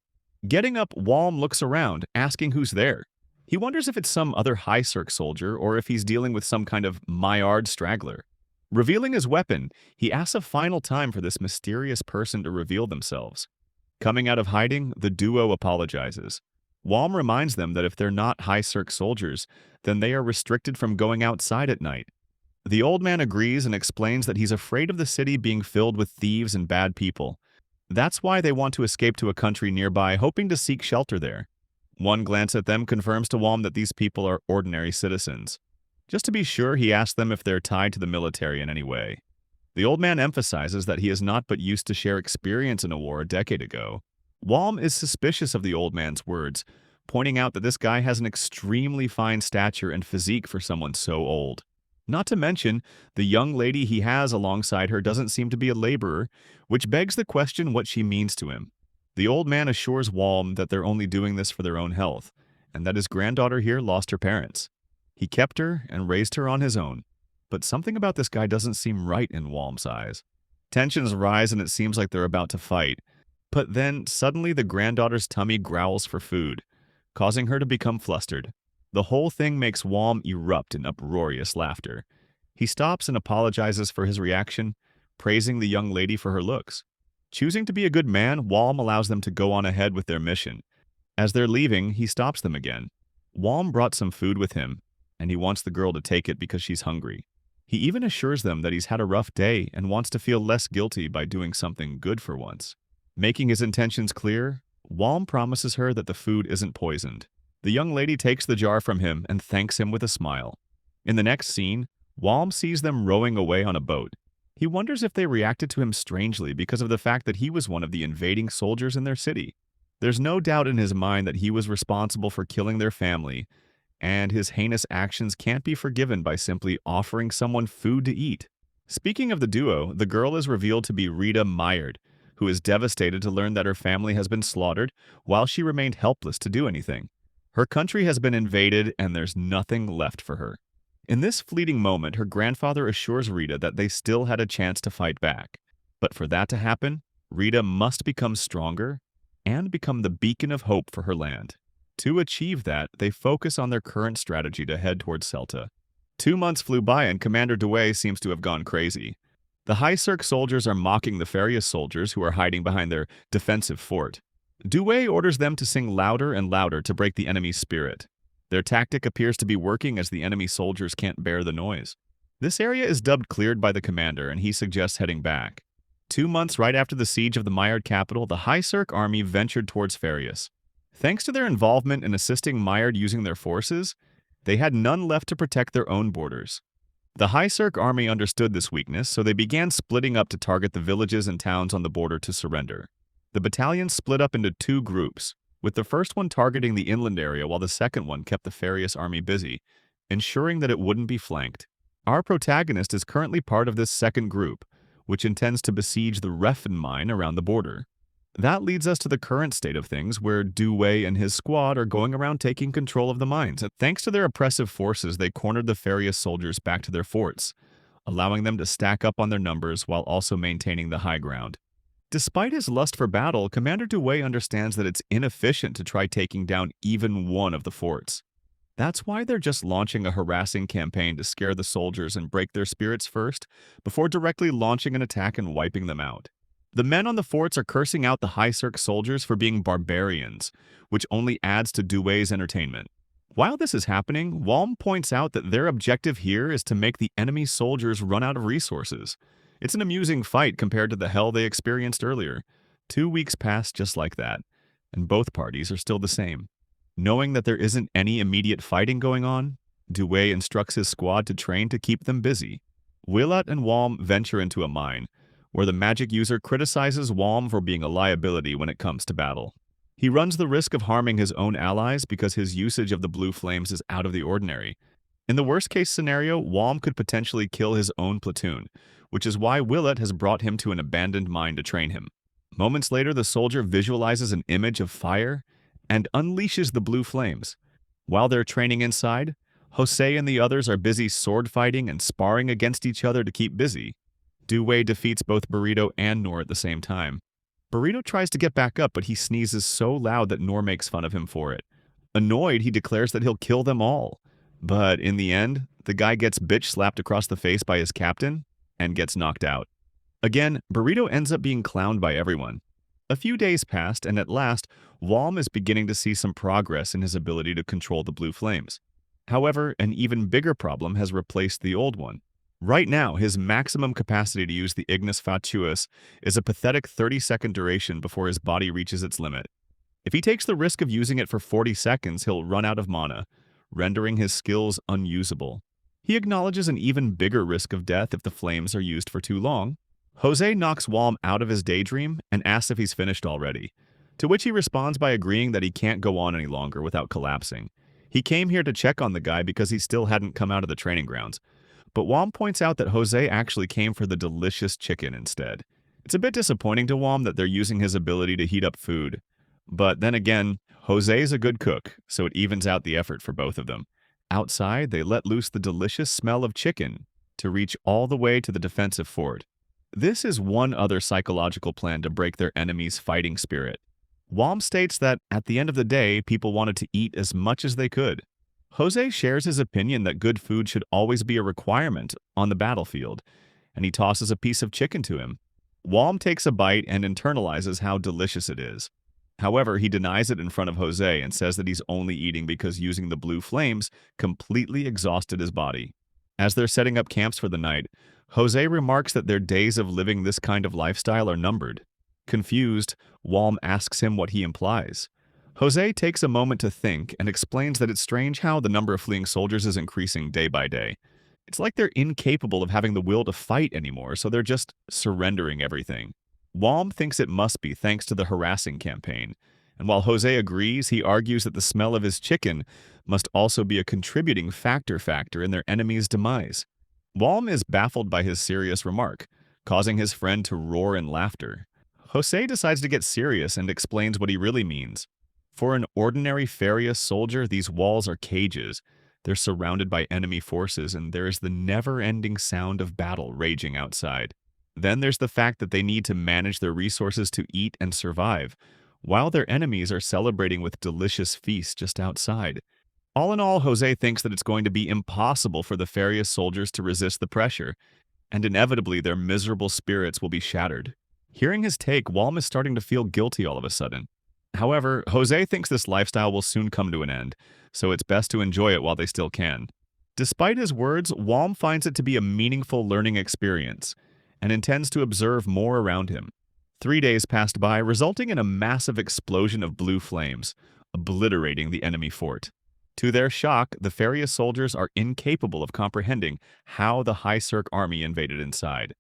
Getting up, Walm looks around, asking who's there. He wonders if it's some other High Cirque soldier or if he's dealing with some kind of Maillard straggler. Revealing his weapon, he asks a final time for this mysterious person to reveal themselves. Coming out of hiding, the duo apologizes. Walm reminds them that if they're not High Cirque soldiers, then they are restricted from going outside at night. The old man agrees and explains that he's afraid of the city being filled with thieves and bad people. That's why they want to escape to a country nearby, hoping to seek shelter there. One glance at them confirms to Walm that these people are ordinary citizens. Just to be sure, he asks them if they're tied to the military in any way. The old man emphasizes that he is not but used to share experience in a war a decade ago. Walm is suspicious of the old man's words, pointing out that this guy has an extremely fine stature and physique for someone so old. Not to mention, the young lady he has alongside her doesn't seem to be a laborer, which begs the question what she means to him. The old man assures Walm that they're only doing this for their own health, and that his granddaughter here lost her parents. He kept her and raised her on his own, but something about this guy doesn't seem right in Walm's eyes. Tensions rise and it seems like they're about to fight, but then suddenly the granddaughter's tummy growls for food, causing her to become flustered. The whole thing makes Walm erupt in uproarious laughter. He stops and apologizes for his reaction, praising the young lady for her looks. Choosing to be a good man, Walm allows them to go on ahead with their mission. As they're leaving, he stops them again. Walm brought some food with him, and he wants the girl to take it because she's hungry. He even assures them that he's had a rough day and wants to feel less guilty by doing something good for once. Making his intentions clear, Walm promises her that the food isn't poisoned. The young lady takes the jar from him and thanks him with a smile. In the next scene, Walm sees them rowing away on a boat. He wonders if they reacted to him strangely because of the fact that he was one of the invading soldiers in their city. There's no doubt in his mind that he was responsible for killing their family, and his heinous actions can't be forgiven by simply offering someone food to eat. Speaking of the duo, the girl is revealed to be Rita Mired, who is devastated to learn that her family has been slaughtered while she remained helpless to do anything. Her country has been invaded and there's nothing left for her. In this fleeting moment, her grandfather assures Rita that they still had a chance to fight back. But for that to happen, Rita must become stronger and become the beacon of hope for her land. To achieve that, they focus on their current strategy to head towards Celta. 2 months flew by and Commander Dewey seems to have gone crazy. The High Cirque soldiers are mocking the Farius soldiers who are hiding behind their defensive fort. Dewey orders them to sing louder and louder to break the enemy's spirit. Their tactic appears to be working as the enemy soldiers can't bear the noise. This area is dubbed cleared by the commander, and he suggests heading back. 2 months right after the siege of the Maillard capital, the High Cirque army ventured towards Farius. Thanks to their involvement in assisting Maillard using their forces, they had none left to protect their own borders. The High Cirque army understood this weakness, so they began splitting up to target the villages and towns on the border to surrender. The battalion split up into 2 groups, with the first one targeting the inland area while the second one kept the Farius army busy, ensuring that it wouldn't be flanked. Our protagonist is currently part of this second group, which intends to besiege the Refen mine around the border. That leads us to the current state of things, where Dewey and his squad are going around taking control of the mines. Thanks to their oppressive forces, they cornered the Farius soldiers back to their forts, allowing them to stack up on their numbers while also maintaining the high ground. Despite his lust for battle, Commander Dewey understands that it's inefficient to try taking down even one of the forts. That's why they're just launching a harassing campaign to scare the soldiers and break their spirits first, before directly launching an attack and wiping them out. The men on the forts are cursing out the High Cirque soldiers for being barbarians, which only adds to Dewey's entertainment. While this is happening, Walm points out that their objective here is to make the enemy soldiers run out of resources. It's an amusing fight compared to the hell they experienced earlier. 2 weeks pass just like that, and both parties are still the same. Knowing that there isn't any immediate fighting going on, Dewey instructs his squad to train to keep them busy. Willett and Walm venture into a mine, where the magic user criticizes Walm for being a liability when it comes to battle. He runs the risk of harming his own allies because his usage of the blue flames is out of the ordinary. In the worst-case scenario, Walm could potentially kill his own platoon, which is why Willett has brought him to an abandoned mine to train him. Moments later, the soldier visualizes an image of fire and unleashes the blue flames. While they're training inside, Jose and the others are busy sword fighting and sparring against each other to keep busy. Dewey defeats both Burrito and Nor at the same time. Burrito tries to get back up, but he sneezes so loud that Nor makes fun of him for it. Annoyed, he declares that he'll kill them all. But in the end, the guy gets bitch slapped across the face by his captain and gets knocked out. Again, Burrito ends up being clowned by everyone. A few days passed, and at last, Walm is beginning to see some progress in his ability to control the blue flames. However, an even bigger problem has replaced the old one. Right now, his maximum capacity to use the Ignis Fatuus is a pathetic 30-second duration before his body reaches its limit. If he takes the risk of using it for 40 seconds, he'll run out of mana, rendering his skills unusable. He acknowledges an even bigger risk of death if the flames are used for too long. Jose knocks Walm out of his daydream and asks if he's finished already, to which he responds by agreeing that he can't go on any longer without collapsing. He came here to check on the guy because he still hadn't come out of the training grounds. But Walm points out that Jose actually came for the delicious chicken instead. It's a bit disappointing to Walm that they're using his ability to heat up food. But then again, Jose is a good cook, so it evens out the effort for both of them. Outside, they let loose the delicious smell of chicken to reach all the way to the defensive fort. This is one other psychological plan to break their enemy's fighting spirit. Walm states that at the end of the day, people wanted to eat as much as they could. Jose shares his opinion that good food should always be a requirement on the battlefield, and he tosses a piece of chicken to him. Walm takes a bite and internalizes how delicious it is. However, he denies it in front of Jose and says that he's only eating because using the blue flames completely exhausted his body. As they're setting up camps for the night, Jose remarks that their days of living this kind of lifestyle are numbered. Confused, Walm asks him what he implies. Jose takes a moment to think and explains that it's strange how the number of fleeing soldiers is increasing day by day. It's like they're incapable of having the will to fight anymore, so they're just surrendering everything. Walm thinks it must be thanks to the harassing campaign, and while Jose agrees, he argues that the smell of his chicken must also be a contributing factor in their enemy's demise. Walm is baffled by his serious remark, causing his friend to roar in laughter. Jose decides to get serious and explains what he really means. For an ordinary Farius soldier, these walls are cages. They're surrounded by enemy forces, and there is the never-ending sound of battle raging outside. Then there's the fact that they need to manage their resources to eat and survive, while their enemies are celebrating with delicious feasts just outside. All in all, Jose thinks that it's going to be impossible for the Farius soldiers to resist the pressure, and inevitably their miserable spirits will be shattered. Hearing his take, Walm is starting to feel guilty all of a sudden. However, Jose thinks this lifestyle will soon come to an end, so it's best to enjoy it while they still can. Despite his words, Walm finds it to be a meaningful learning experience and intends to observe more around him. 3 days passed by, resulting in a massive explosion of blue flames, obliterating the enemy fort. To their shock, the Farius soldiers are incapable of comprehending how the High Cirque army invaded inside.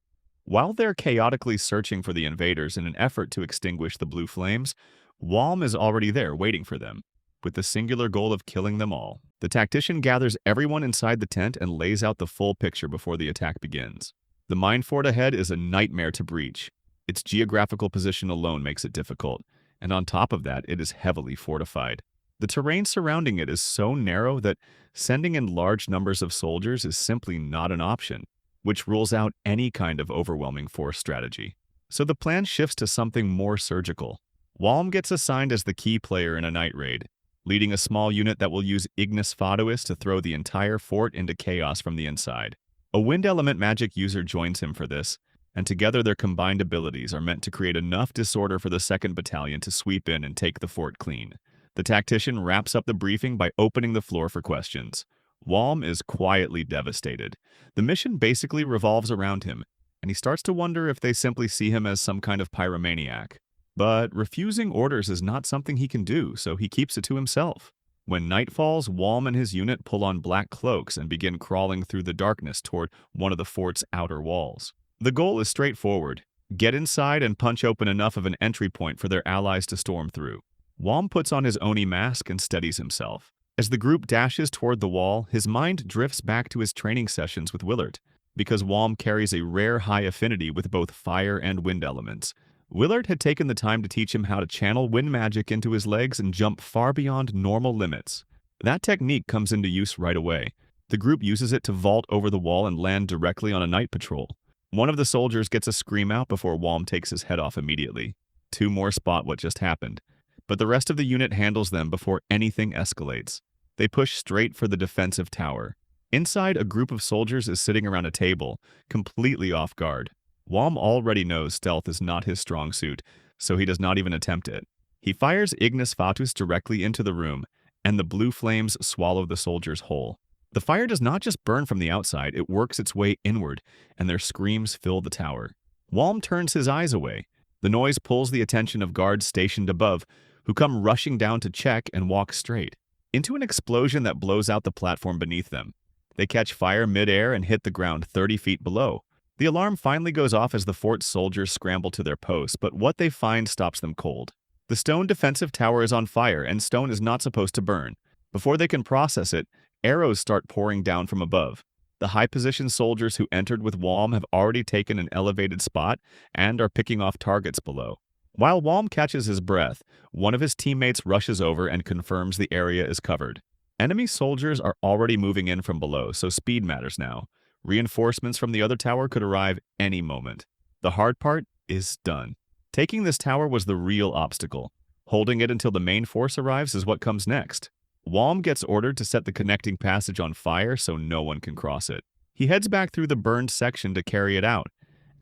While they're chaotically searching for the invaders in an effort to extinguish the blue flames, Walm is already there waiting for them, with the singular goal of killing them all. The tactician gathers everyone inside the tent and lays out the full picture before the attack begins. The mine fort ahead is a nightmare to breach. Its geographical position alone makes it difficult, and on top of that, it is heavily fortified. The terrain surrounding it is so narrow that sending in large numbers of soldiers is simply not an option, which rules out any kind of overwhelming force strategy. So the plan shifts to something more surgical. Walm gets assigned as the key player in a night raid, leading a small unit that will use Ignis Fatuus to throw the entire fort into chaos from the inside. A wind element magic user joins him for this, and together their combined abilities are meant to create enough disorder for the 2nd Battalion to sweep in and take the fort clean. The tactician wraps up the briefing by opening the floor for questions. Walm is quietly devastated. The mission basically revolves around him, and he starts to wonder if they simply see him as some kind of pyromaniac. But refusing orders is not something he can do, so he keeps it to himself. When night falls, Walm and his unit pull on black cloaks and begin crawling through the darkness toward one of the fort's outer walls. The goal is straightforward: get inside and punch open enough of an entry point for their allies to storm through. Walm puts on his Oni mask and steadies himself. As the group dashes toward the wall, his mind drifts back to his training sessions with Willard, because Walm carries a rare high affinity with both fire and wind elements. Willard had taken the time to teach him how to channel wind magic into his legs and jump far beyond normal limits. That technique comes into use right away. The group uses it to vault over the wall and land directly on a night patrol. One of the soldiers gets a scream out before Walm takes his head off immediately. 2 more spot what just happened, but the rest of the unit handles them before anything escalates. They push straight for the defensive tower. Inside, a group of soldiers is sitting around a table, completely off guard. Walm already knows stealth is not his strong suit, so he does not even attempt it. He fires Ignis Fatuus directly into the room, and the blue flames swallow the soldiers whole. The fire does not just burn from the outside, it works its way inward, and their screams fill the tower. Walm turns his eyes away. The noise pulls the attention of guards stationed above, who come rushing down to check and walk straight into an explosion that blows out the platform beneath them. They catch fire mid-air and hit the ground 30 feet below. The alarm finally goes off as the fort's soldiers scramble to their posts, but what they find stops them cold. The stone defensive tower is on fire, and stone is not supposed to burn. Before they can process it, arrows start pouring down from above. The high-positioned soldiers who entered with Walm have already taken an elevated spot and are picking off targets below. While Walm catches his breath, one of his teammates rushes over and confirms the area is covered. Enemy soldiers are already moving in from below, so speed matters now. Reinforcements from the other tower could arrive any moment. The hard part is done. Taking this tower was the real obstacle. Holding it until the main force arrives is what comes next. Walm gets ordered to set the connecting passage on fire so no one can cross it. He heads back through the burned section to carry it out,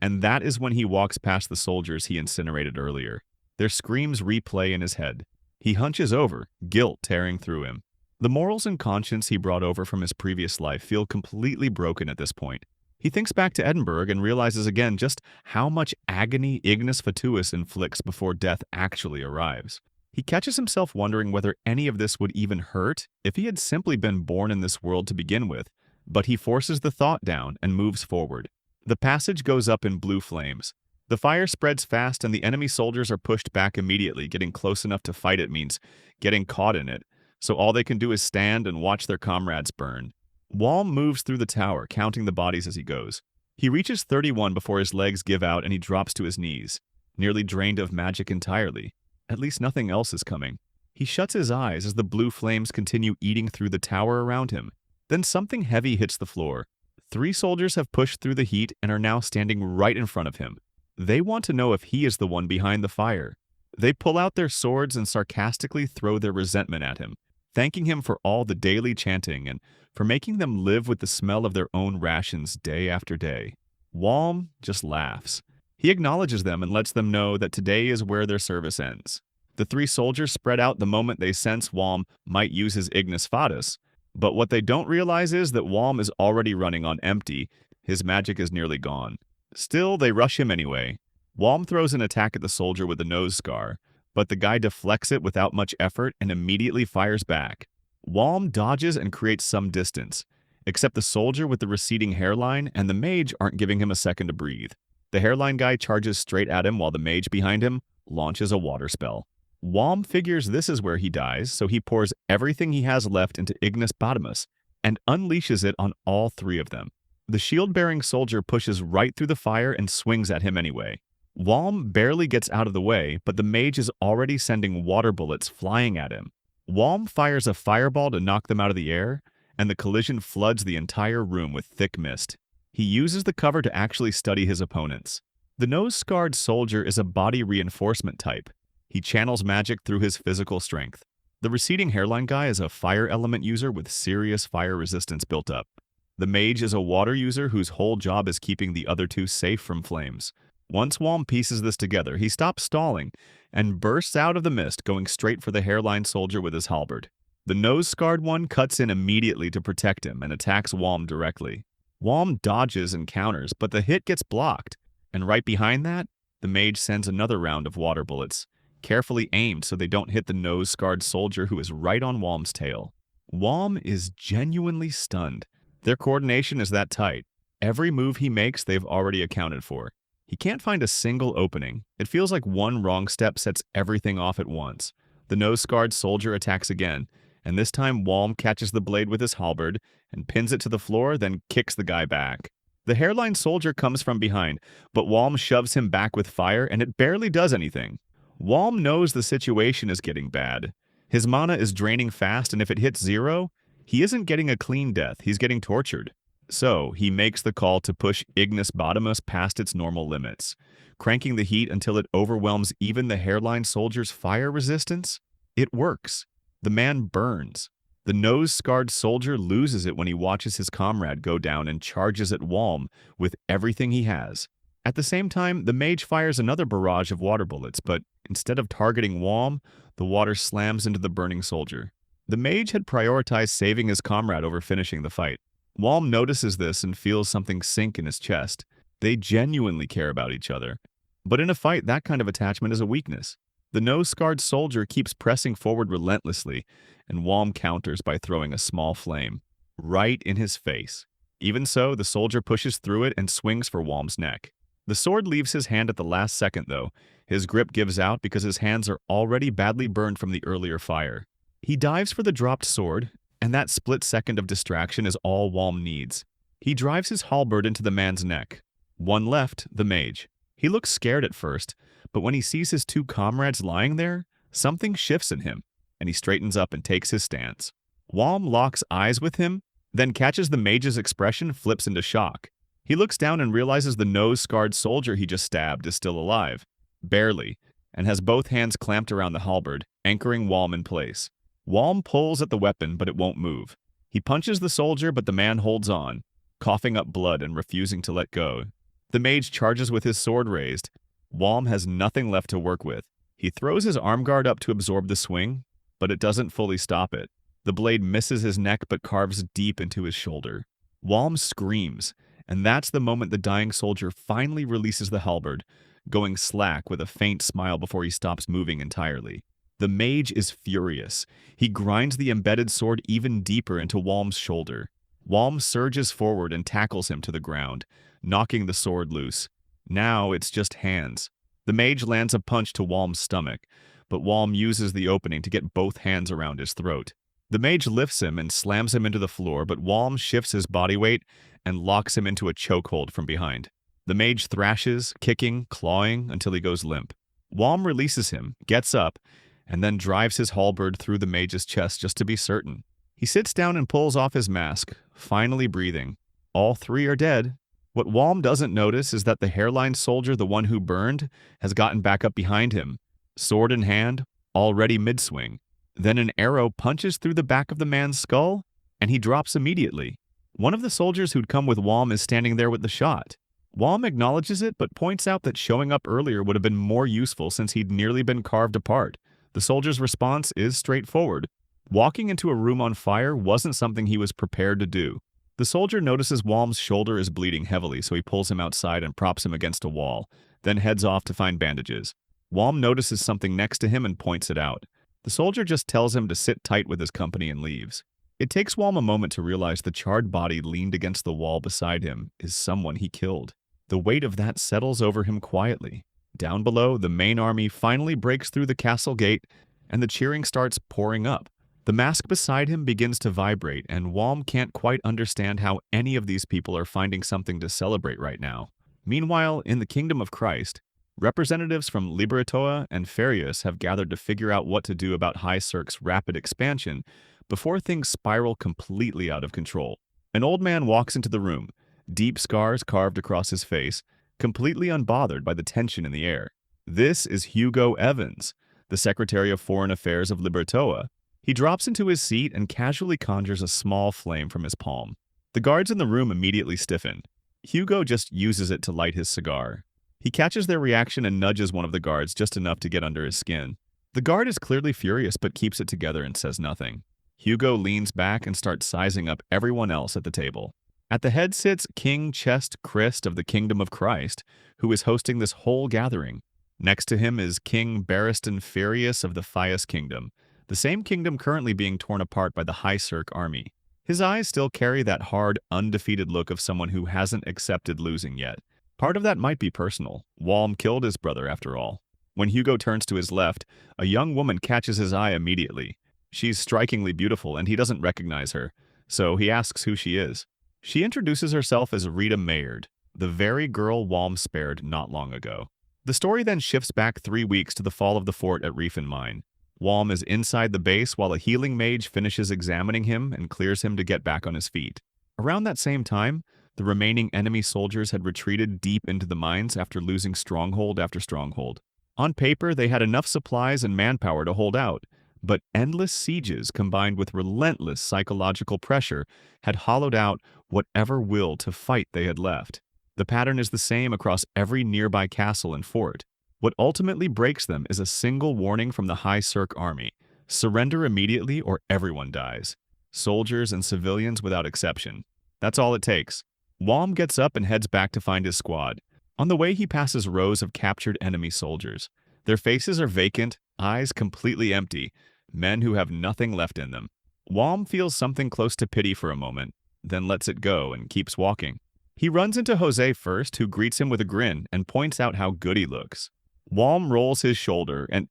and that is when he walks past the soldiers he incinerated earlier. Their screams replay in his head. He hunches over, guilt tearing through him. The morals and conscience he brought over from his previous life feel completely broken at this point. He thinks back to Edinburgh and realizes again just how much agony Ignis Fatuus inflicts before death actually arrives. He catches himself wondering whether any of this would even hurt if he had simply been born in this world to begin with, but he forces the thought down and moves forward. The passage goes up in blue flames. The fire spreads fast and the enemy soldiers are pushed back immediately. Getting close enough to fight it means getting caught in it, so all they can do is stand and watch their comrades burn. Walm moves through the tower, counting the bodies as he goes. He reaches 31 before his legs give out and he drops to his knees, nearly drained of magic entirely. At least nothing else is coming. He shuts his eyes as the blue flames continue eating through the tower around him. Then something heavy hits the floor. 3 soldiers have pushed through the heat and are now standing right in front of him. They want to know if he is the one behind the fire. They pull out their swords and sarcastically throw their resentment at him. thanking him for all the daily chanting and for making them live with the smell of their own rations day after day. Walm just laughs. He acknowledges them and lets them know that today is where their service ends. The three soldiers spread out the moment they sense Walm might use his Ignis Fatuus, but what they don't realize is that Walm is already running on empty. His magic is nearly gone. Still, they rush him anyway. Walm throws an attack at the soldier with a nose scar, but the guy deflects it without much effort and immediately fires back. Walm dodges and creates some distance, except the soldier with the receding hairline and the mage aren't giving him a second to breathe. The hairline guy charges straight at him while the mage behind him launches a water spell. Walm figures this is where he dies, so he pours everything he has left into Ignis Fatuus and unleashes it on all three of them. The shield-bearing soldier pushes right through the fire and swings at him anyway. Walm barely gets out of the way, but the mage is already sending water bullets flying at him. Walm fires a fireball to knock them out of the air, and the collision floods the entire room with thick mist. He uses the cover to actually study his opponents. The nose-scarred soldier is a body reinforcement type. He channels magic through his physical strength. The receding hairline guy is a fire element user with serious fire resistance built up. The mage is a water user whose whole job is keeping the other two safe from flames. Once Walm pieces this together, he stops stalling and bursts out of the mist, going straight for the hairline soldier with his halberd. The nose-scarred one cuts in immediately to protect him and attacks Walm directly. Walm dodges and counters, but the hit gets blocked, and right behind that, the mage sends another round of water bullets, carefully aimed so they don't hit the nose-scarred soldier who is right on Walm's tail. Walm is genuinely stunned. Their coordination is that tight. Every move he makes, they've already accounted for. He can't find a single opening. It feels like one wrong step sets everything off at once. The nose-scarred soldier attacks again, and this time Walm catches the blade with his halberd and pins it to the floor, then kicks the guy back. The hairline soldier comes from behind, but Walm shoves him back with fire, and it barely does anything. Walm knows the situation is getting bad. His mana is draining fast, and if it hits 0, he isn't getting a clean death, he's getting tortured. So, he makes the call to push Ignis Fatuus past its normal limits, cranking the heat until it overwhelms even the hairline soldier's fire resistance. It works. The man burns. The nose-scarred soldier loses it when he watches his comrade go down and charges at Walm with everything he has. At the same time, the mage fires another barrage of water bullets, but instead of targeting Walm, the water slams into the burning soldier. The mage had prioritized saving his comrade over finishing the fight. Walm notices this and feels something sink in his chest. They genuinely care about each other. But in a fight, that kind of attachment is a weakness. The nose-scarred soldier keeps pressing forward relentlessly, and Walm counters by throwing a small flame right in his face. Even so, the soldier pushes through it and swings for Walm's neck. The sword leaves his hand at the last second, though. His grip gives out because his hands are already badly burned from the earlier fire. He dives for the dropped sword, and that split second of distraction is all Walm needs. He drives his halberd into the man's neck. One left, the mage. He looks scared at first, but when he sees his two comrades lying there, something shifts in him, and he straightens up and takes his stance. Walm locks eyes with him, then catches the mage's expression, flips into shock. He looks down and realizes the nose-scarred soldier he just stabbed is still alive, barely, and has both hands clamped around the halberd, anchoring Walm in place. Walm pulls at the weapon, but it won't move. He punches the soldier, but the man holds on, coughing up blood and refusing to let go. The mage charges with his sword raised. Walm has nothing left to work with. He throws his arm guard up to absorb the swing, but it doesn't fully stop it. The blade misses his neck but carves deep into his shoulder. Walm screams, and that's the moment the dying soldier finally releases the halberd, going slack with a faint smile before he stops moving entirely. The mage is furious. He grinds the embedded sword even deeper into Walm's shoulder. Walm surges forward and tackles him to the ground, knocking the sword loose. Now it's just hands. The mage lands a punch to Walm's stomach, but Walm uses the opening to get both hands around his throat. The mage lifts him and slams him into the floor, but Walm shifts his body weight and locks him into a chokehold from behind. The mage thrashes, kicking, clawing, until he goes limp. Walm releases him, gets up, and then drives his halberd through the mage's chest just to be certain. He sits down and pulls off his mask, finally breathing. All three are dead. What Walm doesn't notice is that the hairline soldier, the one who burned, has gotten back up behind him, sword in hand, already mid-swing. Then an arrow punches through the back of the man's skull, and he drops immediately. One of the soldiers who'd come with Walm is standing there with the shot. Walm acknowledges it, but points out that showing up earlier would have been more useful since he'd nearly been carved apart. The soldier's response is straightforward. Walking into a room on fire wasn't something he was prepared to do. The soldier notices Walm's shoulder is bleeding heavily, so he pulls him outside and props him against a wall, then heads off to find bandages. Walm notices something next to him and points it out. The soldier just tells him to sit tight with his company and leaves. It takes Walm a moment to realize the charred body leaned against the wall beside him is someone he killed. The weight of that settles over him quietly. Down below, the main army finally breaks through the castle gate, and the cheering starts pouring up. The mask beside him begins to vibrate, and Walm can't quite understand how any of these people are finding something to celebrate right now. Meanwhile, in the Kingdom of Christ, representatives from Liberatoa and Farius have gathered to figure out what to do about High Cirque's rapid expansion before things spiral completely out of control. An old man walks into the room, deep scars carved across his face, completely unbothered by the tension in the air. This is Hugo Evans, the Secretary of Foreign Affairs of Liberatoa. He drops into his seat and casually conjures a small flame from his palm. The guards in the room immediately stiffen. Hugo just uses it to light his cigar. He catches their reaction and nudges one of the guards just enough to get under his skin. The guard is clearly furious but keeps it together and says nothing. Hugo leans back and starts sizing up everyone else at the table. At the head sits King Chest Christ of the Kingdom of Christ, who is hosting this whole gathering. Next to him is King Barristan Furious of the Fias Kingdom, the same kingdom currently being torn apart by the High Cirque army. His eyes still carry that hard, undefeated look of someone who hasn't accepted losing yet. Part of that might be personal. Walm killed his brother after all. When Hugo turns to his left, a young woman catches his eye immediately. She's strikingly beautiful and he doesn't recognize her, so he asks who she is. She introduces herself as Rita Mayard, the very girl Walm spared not long ago. The story then shifts back 3 weeks to the fall of the fort at Reef and Mine. Walm is inside the base while a healing mage finishes examining him and clears him to get back on his feet. Around that same time, the remaining enemy soldiers had retreated deep into the mines after losing stronghold after stronghold. On paper, they had enough supplies and manpower to hold out, but endless sieges combined with relentless psychological pressure had hollowed out whatever will to fight they had left. The pattern is the same across every nearby castle and fort. What ultimately breaks them is a single warning from the High Cirque army: surrender immediately or everyone dies. Soldiers and civilians without exception. That's all it takes. Walm gets up and heads back to find his squad. On the way, he passes rows of captured enemy soldiers. Their faces are vacant, eyes completely empty, men who have nothing left in them. Walm feels something close to pity for a moment, then lets it go and keeps walking. He runs into Jose first, who greets him with a grin and points out how good he looks. Walm rolls his shoulder and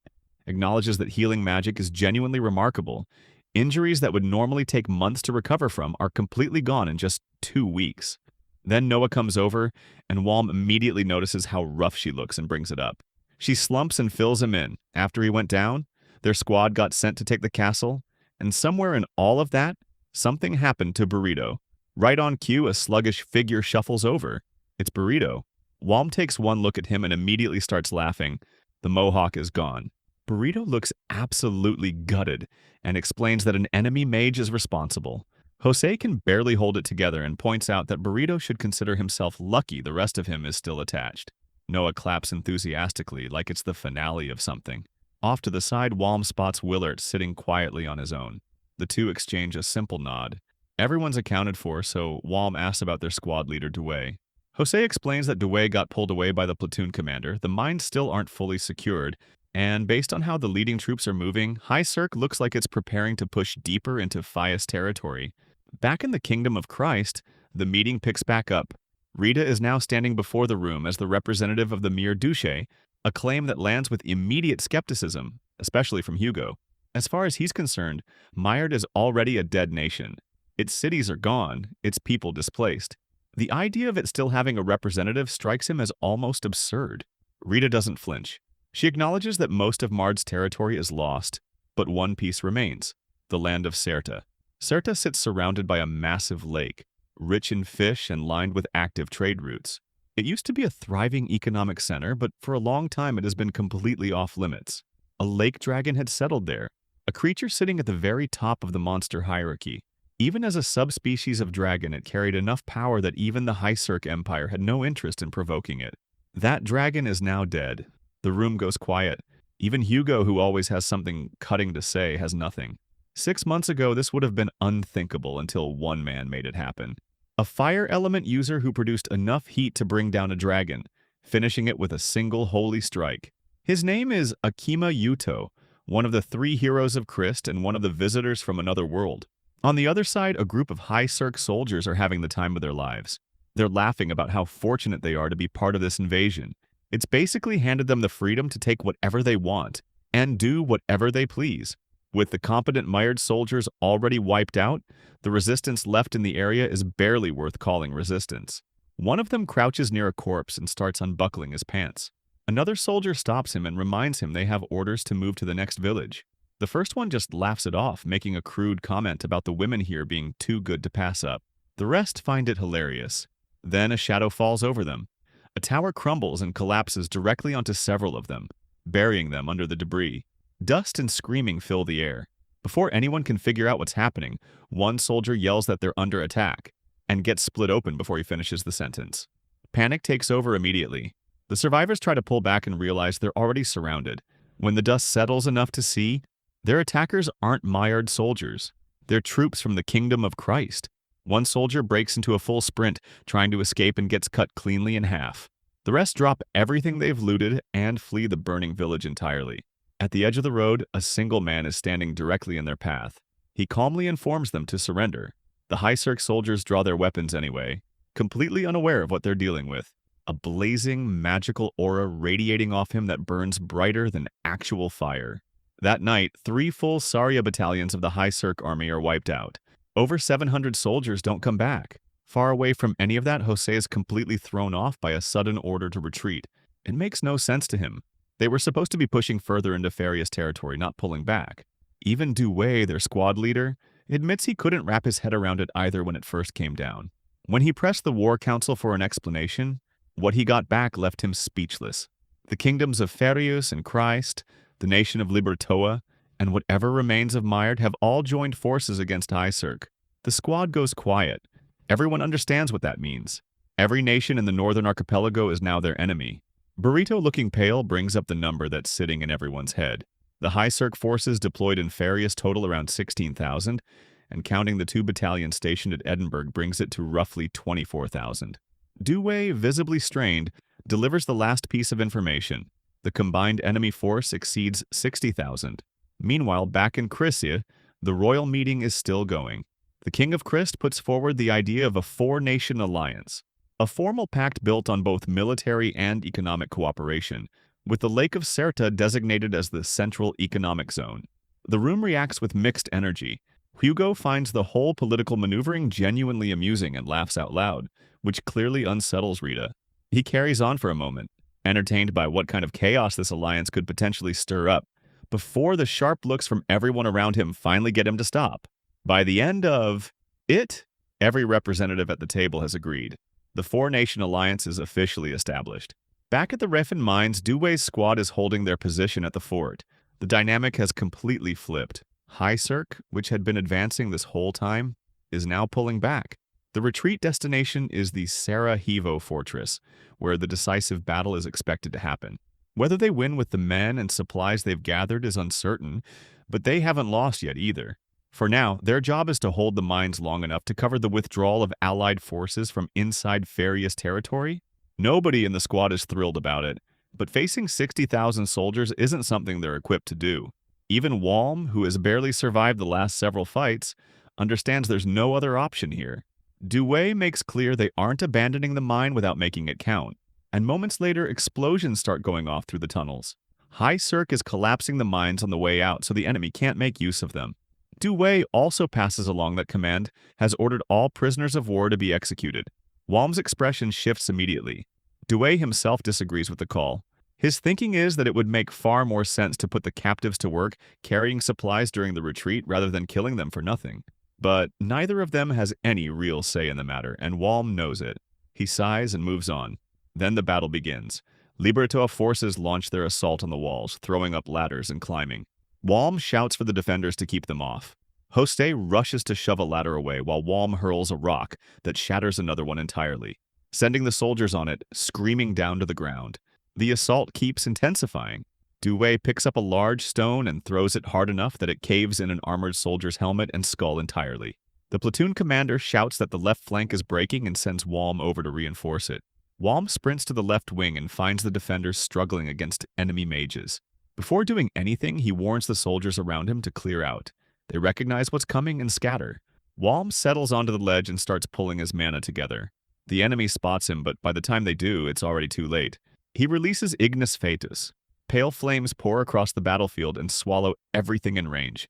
acknowledges that healing magic is genuinely remarkable. Injuries that would normally take months to recover from are completely gone in just 2 weeks. Then Noah comes over, and Walm immediately notices how rough she looks and brings it up. She slumps and fills him in. After he went down, their squad got sent to take the castle, and somewhere in all of that, something happened to Burrito. Right on cue, a sluggish figure shuffles over. It's Burrito. Walm takes one look at him and immediately starts laughing. The mohawk is gone. Burrito looks absolutely gutted and explains that an enemy mage is responsible. Jose can barely hold it together and points out that Burrito should consider himself lucky the rest of him is still attached. Noah claps enthusiastically like it's the finale of something. Off to the side, Walm spots Willert sitting quietly on his own. The two exchange a simple nod. Everyone's accounted for, so Walm asks about their squad leader, Dewey. Jose explains that Dewey got pulled away by the platoon commander, the mines still aren't fully secured, and based on how the leading troops are moving, High Cirque looks like it's preparing to push deeper into Fias territory. Back in the Kingdom of Christ, the meeting picks back up. Rita is now standing before the room as the representative of the Mir Duce, a claim that lands with immediate skepticism, especially from Hugo. As far as he's concerned, Mayard is already a dead nation. Its cities are gone, its people displaced. The idea of it still having a representative strikes him as almost absurd. Rita doesn't flinch. She acknowledges that most of Mard's territory is lost, but one piece remains: the land of Serta. Serta sits surrounded by a massive lake, rich in fish and lined with active trade routes. It used to be a thriving economic center, but for a long time it has been completely off limits. A lake dragon had settled there, a creature sitting at the very top of the monster hierarchy. Even as a subspecies of dragon, it carried enough power that even the Hycerc Empire had no interest in provoking it. That dragon is now dead. The room goes quiet. Even Hugo, who always has something cutting to say, has nothing. 6 months ago, this would have been unthinkable until one man made it happen. A fire element user who produced enough heat to bring down a dragon, finishing it with a single holy strike. His name is Akima Yuto, one of the 3 heroes of Christ and one of the visitors from another world. On the other side, a group of Hycerc soldiers are having the time of their lives. They're laughing about how fortunate they are to be part of this invasion. It's basically handed them the freedom to take whatever they want and do whatever they please. With the competent mired soldiers already wiped out, the resistance left in the area is barely worth calling resistance. One of them crouches near a corpse and starts unbuckling his pants. Another soldier stops him and reminds him they have orders to move to the next village. The first one just laughs it off, making a crude comment about the women here being too good to pass up. The rest find it hilarious. Then a shadow falls over them. A tower crumbles and collapses directly onto several of them, burying them under the debris. Dust and screaming fill the air. Before anyone can figure out what's happening, one soldier yells that they're under attack and gets split open before he finishes the sentence. Panic takes over immediately. The survivors try to pull back and realize they're already surrounded. When the dust settles enough to see, their attackers aren't mired soldiers. They're troops from the kingdom of Christ. One soldier breaks into a full sprint, trying to escape and gets cut cleanly in half. The rest drop everything they've looted and flee the burning village entirely. At the edge of the road, a single man is standing directly in their path. He calmly informs them to surrender. The Hycerc soldiers draw their weapons anyway, completely unaware of what they're dealing with. A blazing, magical aura radiating off him that burns brighter than actual fire. That night, 3 full Saria battalions of the Hycerc army are wiped out. Over 700 soldiers don't come back. Far away from any of that, Jose is completely thrown off by a sudden order to retreat. It makes no sense to him. They were supposed to be pushing further into Farius territory, not pulling back. Even Dewey, their squad leader, admits he couldn't wrap his head around it either when it first came down. When he pressed the War Council for an explanation, what he got back left him speechless. The kingdoms of Farius and Christ, the nation of Libertoa, and whatever remains of Mired have all joined forces against Hycerc. The squad goes quiet. Everyone understands what that means. Every nation in the northern archipelago is now their enemy. Burrito, looking pale, brings up the number that's sitting in everyone's head. The Hycerc forces deployed in Farius total around 16,000, and counting the 2 battalions stationed at Edinburgh brings it to roughly 24,000. Dewey, visibly strained, delivers the last piece of information. The combined enemy force exceeds 60,000. Meanwhile, back in Chrysia, the royal meeting is still going. The King of Christ puts forward the idea of a 4-nation alliance, a formal pact built on both military and economic cooperation, with the Lake of Serta designated as the Central Economic Zone. The room reacts with mixed energy. Hugo finds the whole political maneuvering genuinely amusing and laughs out loud, which clearly unsettles Rita. He carries on for a moment, entertained by what kind of chaos this alliance could potentially stir up, before the sharp looks from everyone around him finally get him to stop. By the end of it, every representative at the table has agreed. The 4-nation alliance is officially established. Back at the Refin mines, Dewey's squad is holding their position at the fort. The dynamic has completely flipped. Hycerc, which had been advancing this whole time, is now pulling back. The retreat destination is the Sarajevo fortress, where the decisive battle is expected to happen. Whether they win with the men and supplies they've gathered is uncertain, but they haven't lost yet either. For now, their job is to hold the mines long enough to cover the withdrawal of Allied forces from inside Farius territory. Nobody in the squad is thrilled about it, but facing 60,000 soldiers isn't something they're equipped to do. Even Walm, who has barely survived the last several fights, understands there's no other option here. Dewey makes clear they aren't abandoning the mine without making it count, and moments later explosions start going off through the tunnels. Hycerc is collapsing the mines on the way out so the enemy can't make use of them. Dewey also passes along that command has ordered all prisoners of war to be executed. Walm's expression shifts immediately. Dewey himself disagrees with the call. His thinking is that it would make far more sense to put the captives to work carrying supplies during the retreat rather than killing them for nothing. But neither of them has any real say in the matter, and Walm knows it. He sighs and moves on. Then the battle begins. Libertoa forces launch their assault on the walls, throwing up ladders and climbing. Walm shouts for the defenders to keep them off. Jose rushes to shove a ladder away while Walm hurls a rock that shatters another one entirely, sending the soldiers on it screaming down to the ground. The assault keeps intensifying. Dewey picks up a large stone and throws it hard enough that it caves in an armored soldier's helmet and skull entirely. The platoon commander shouts that the left flank is breaking and sends Walm over to reinforce it. Walm sprints to the left wing and finds the defenders struggling against enemy mages. Before doing anything, he warns the soldiers around him to clear out. They recognize what's coming and scatter. Walm settles onto the ledge and starts pulling his mana together. The enemy spots him, but by the time they do, it's already too late. He releases Ignis Fatuus. Pale flames pour across the battlefield and swallow everything in range.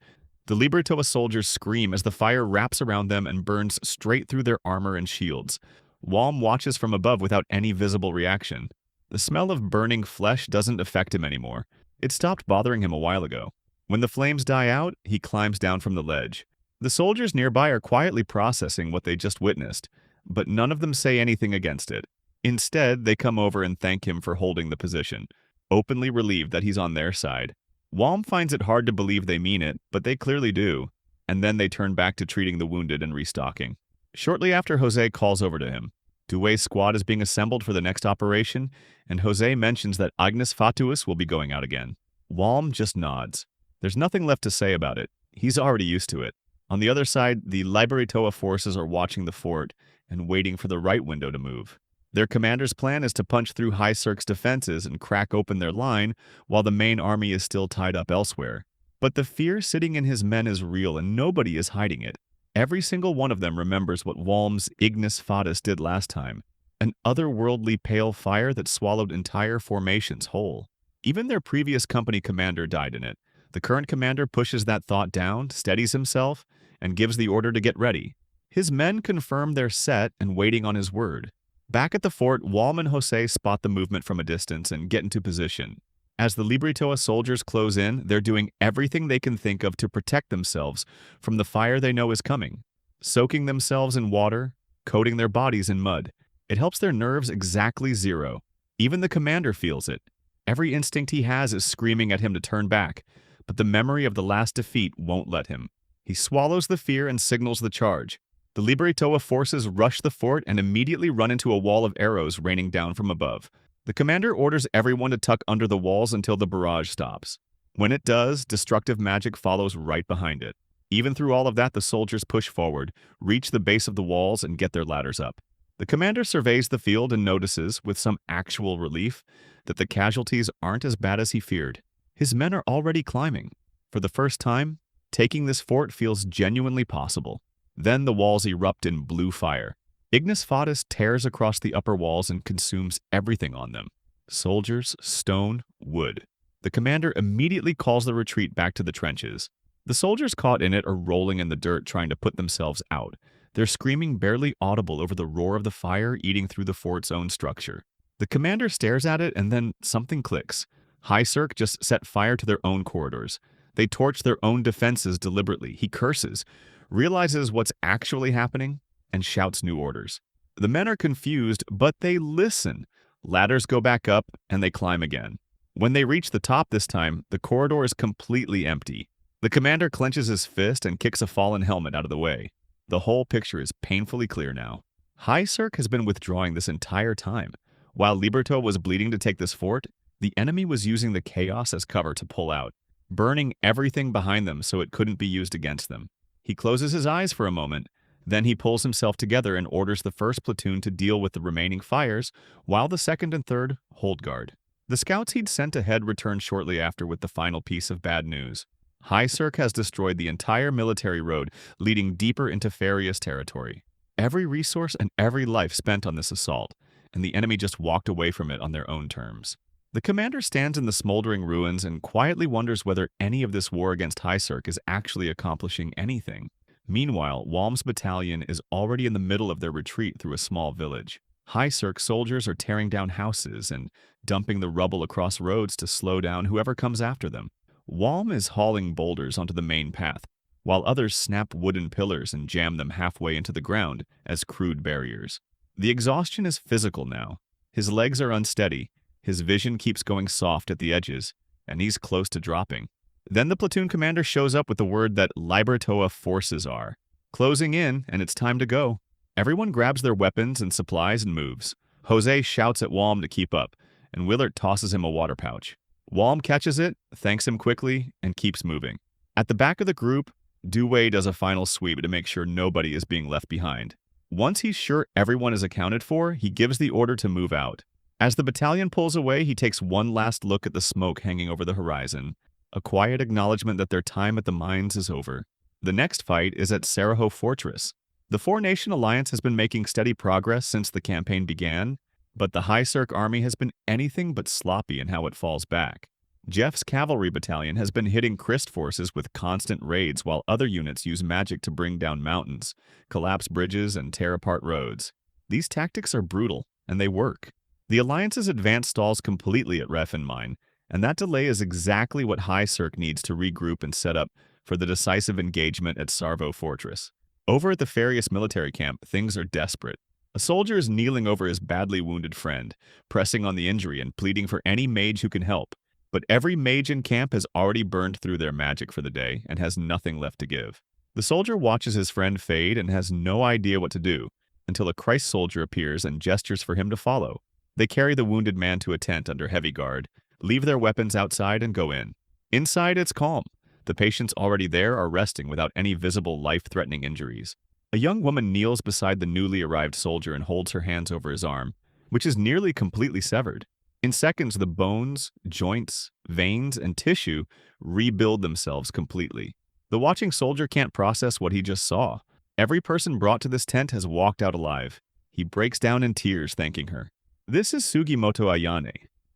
The Libertoa soldiers scream as the fire wraps around them and burns straight through their armor and shields. Walm watches from above without any visible reaction. The smell of burning flesh doesn't affect him anymore. It stopped bothering him a while ago. When the flames die out, he climbs down from the ledge. The soldiers nearby are quietly processing what they just witnessed, but none of them say anything against it. Instead, they come over and thank him for holding the position, openly relieved that he's on their side. Walm finds it hard to believe they mean it, but they clearly do, and then they turn back to treating the wounded and restocking. Shortly after, Jose calls over to him. Dewey's squad is being assembled for the next operation, and Jose mentions that Ignis Fatuus will be going out again. Walm just nods. There's nothing left to say about it. He's already used to it. On the other side, the Libertoa forces are watching the fort and waiting for the right window to move. Their commander's plan is to punch through High Cirque's defenses and crack open their line while the main army is still tied up elsewhere. But the fear sitting in his men is real and nobody is hiding it. Every single one of them remembers what Walm's Ignis Fatuus did last time, an otherworldly pale fire that swallowed entire formations whole. Even their previous company commander died in it. The current commander pushes that thought down, steadies himself, and gives the order to get ready. His men confirm they're set and waiting on his word. Back at the fort, Walm and Jose spot the movement from a distance and get into position. As the Libertoa soldiers close in, they're doing everything they can think of to protect themselves from the fire they know is coming. Soaking themselves in water, coating their bodies in mud. It helps their nerves exactly zero. Even the commander feels it. Every instinct he has is screaming at him to turn back, but the memory of the last defeat won't let him. He swallows the fear and signals the charge. The Libertoa forces rush the fort and immediately run into a wall of arrows raining down from above. The commander orders everyone to tuck under the walls until the barrage stops. When it does, destructive magic follows right behind it. Even through all of that, the soldiers push forward, reach the base of the walls, and get their ladders up. The commander surveys the field and notices, with some actual relief, that the casualties aren't as bad as he feared. His men are already climbing. For the first time, taking this fort feels genuinely possible. Then the walls erupt in blue fire. Ignis Fatuus tears across the upper walls and consumes everything on them. Soldiers, stone, wood. The commander immediately calls the retreat back to the trenches. The soldiers caught in it are rolling in the dirt trying to put themselves out. Their screaming barely audible over the roar of the fire eating through the fort's own structure. The commander stares at it and then something clicks. High Cirque just set fire to their own corridors. They torch their own defenses deliberately. He curses, realizes what's actually happening, and shouts new orders. The men are confused, but they listen. Ladders go back up, and they climb again. When they reach the top this time, the corridor is completely empty. The commander clenches his fist and kicks a fallen helmet out of the way. The whole picture is painfully clear now. High Cirque has been withdrawing this entire time. While Liberto was bleeding to take this fort, the enemy was using the chaos as cover to pull out, burning everything behind them so it couldn't be used against them. He closes his eyes for a moment, then he pulls himself together and orders the first platoon to deal with the remaining fires, while the second and third hold guard. The scouts he'd sent ahead returned shortly after with the final piece of bad news. High Cirque has destroyed the entire military road, leading deeper into Farius territory. Every resource and every life spent on this assault, and the enemy just walked away from it on their own terms. The commander stands in the smoldering ruins and quietly wonders whether any of this war against High Cirque is actually accomplishing anything. Meanwhile, Walm's battalion is already in the middle of their retreat through a small village. High Cirque soldiers are tearing down houses and dumping the rubble across roads to slow down whoever comes after them. Walm is hauling boulders onto the main path, while others snap wooden pillars and jam them halfway into the ground as crude barriers. The exhaustion is physical now. His legs are unsteady, his vision keeps going soft at the edges, and he's close to dropping. Then the platoon commander shows up with the word that Liberatoa forces are closing in, and it's time to go. Everyone grabs their weapons and supplies and moves. Jose shouts at Walm to keep up, and Willard tosses him a water pouch. Walm catches it, thanks him quickly, and keeps moving. At the back of the group, Dewey does a final sweep to make sure nobody is being left behind. Once he's sure everyone is accounted for, he gives the order to move out. As the battalion pulls away, he takes one last look at the smoke hanging over the horizon, a quiet acknowledgement that their time at the mines is over. The next fight is at Sarvo Fortress. The Four-Nation Alliance has been making steady progress since the campaign began, but the High Cirque Army has been anything but sloppy in how it falls back. Jeff's cavalry battalion has been hitting Christ forces with constant raids while other units use magic to bring down mountains, collapse bridges, and tear apart roads. These tactics are brutal, and they work. The Alliance's advance stalls completely at Ref and Mine, and that delay is exactly what High Cirque needs to regroup and set up for the decisive engagement at Sarvo Fortress. Over at the Farius military camp, things are desperate. A soldier is kneeling over his badly wounded friend, pressing on the injury and pleading for any mage who can help. But every mage in camp has already burned through their magic for the day and has nothing left to give. The soldier watches his friend fade and has no idea what to do, until a Christ soldier appears and gestures for him to follow. They carry the wounded man to a tent under heavy guard, leave their weapons outside, and go in. Inside, it's calm. The patients already there are resting without any visible life-threatening injuries. A young woman kneels beside the newly arrived soldier and holds her hands over his arm, which is nearly completely severed. In seconds, the bones, joints, veins, and tissue rebuild themselves completely. The watching soldier can't process what he just saw. Every person brought to this tent has walked out alive. He breaks down in tears, thanking her. This is Sugimoto Ayane,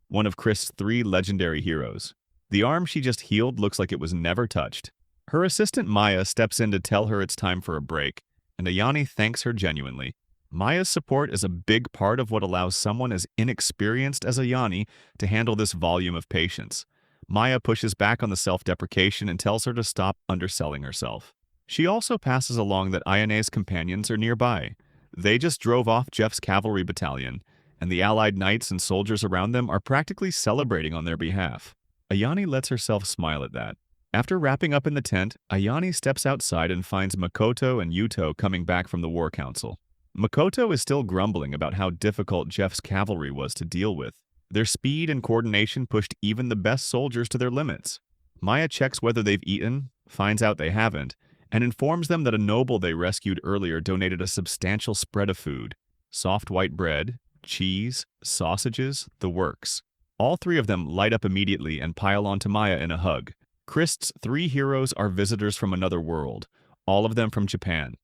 one of Chris's 3 legendary heroes. The arm she just healed looks like it was never touched. Her assistant Maya steps in to tell her it's time for a break, and Ayane thanks her genuinely. Maya's support is a big part of what allows someone as inexperienced as Ayane to handle this volume of patients. Maya pushes back on the self-deprecation and tells her to stop underselling herself. She also passes along that Ayane's companions are nearby. They just drove off Jeff's cavalry battalion, and the allied knights and soldiers around them are practically celebrating on their behalf. Ayane lets herself smile at that. After wrapping up in the tent, Ayane steps outside and finds Makoto and Yuto coming back from the War Council. Makoto is still grumbling about how difficult Jeff's cavalry was to deal with. Their speed and coordination pushed even the best soldiers to their limits. Maya checks whether they've eaten, finds out they haven't, and informs them that a noble they rescued earlier donated a substantial spread of food. Soft white bread, cheese, sausages, the works. All 3 of them light up immediately and pile onto Maya in a hug. Chris's 3 heroes are visitors from another world, all of them from Japan.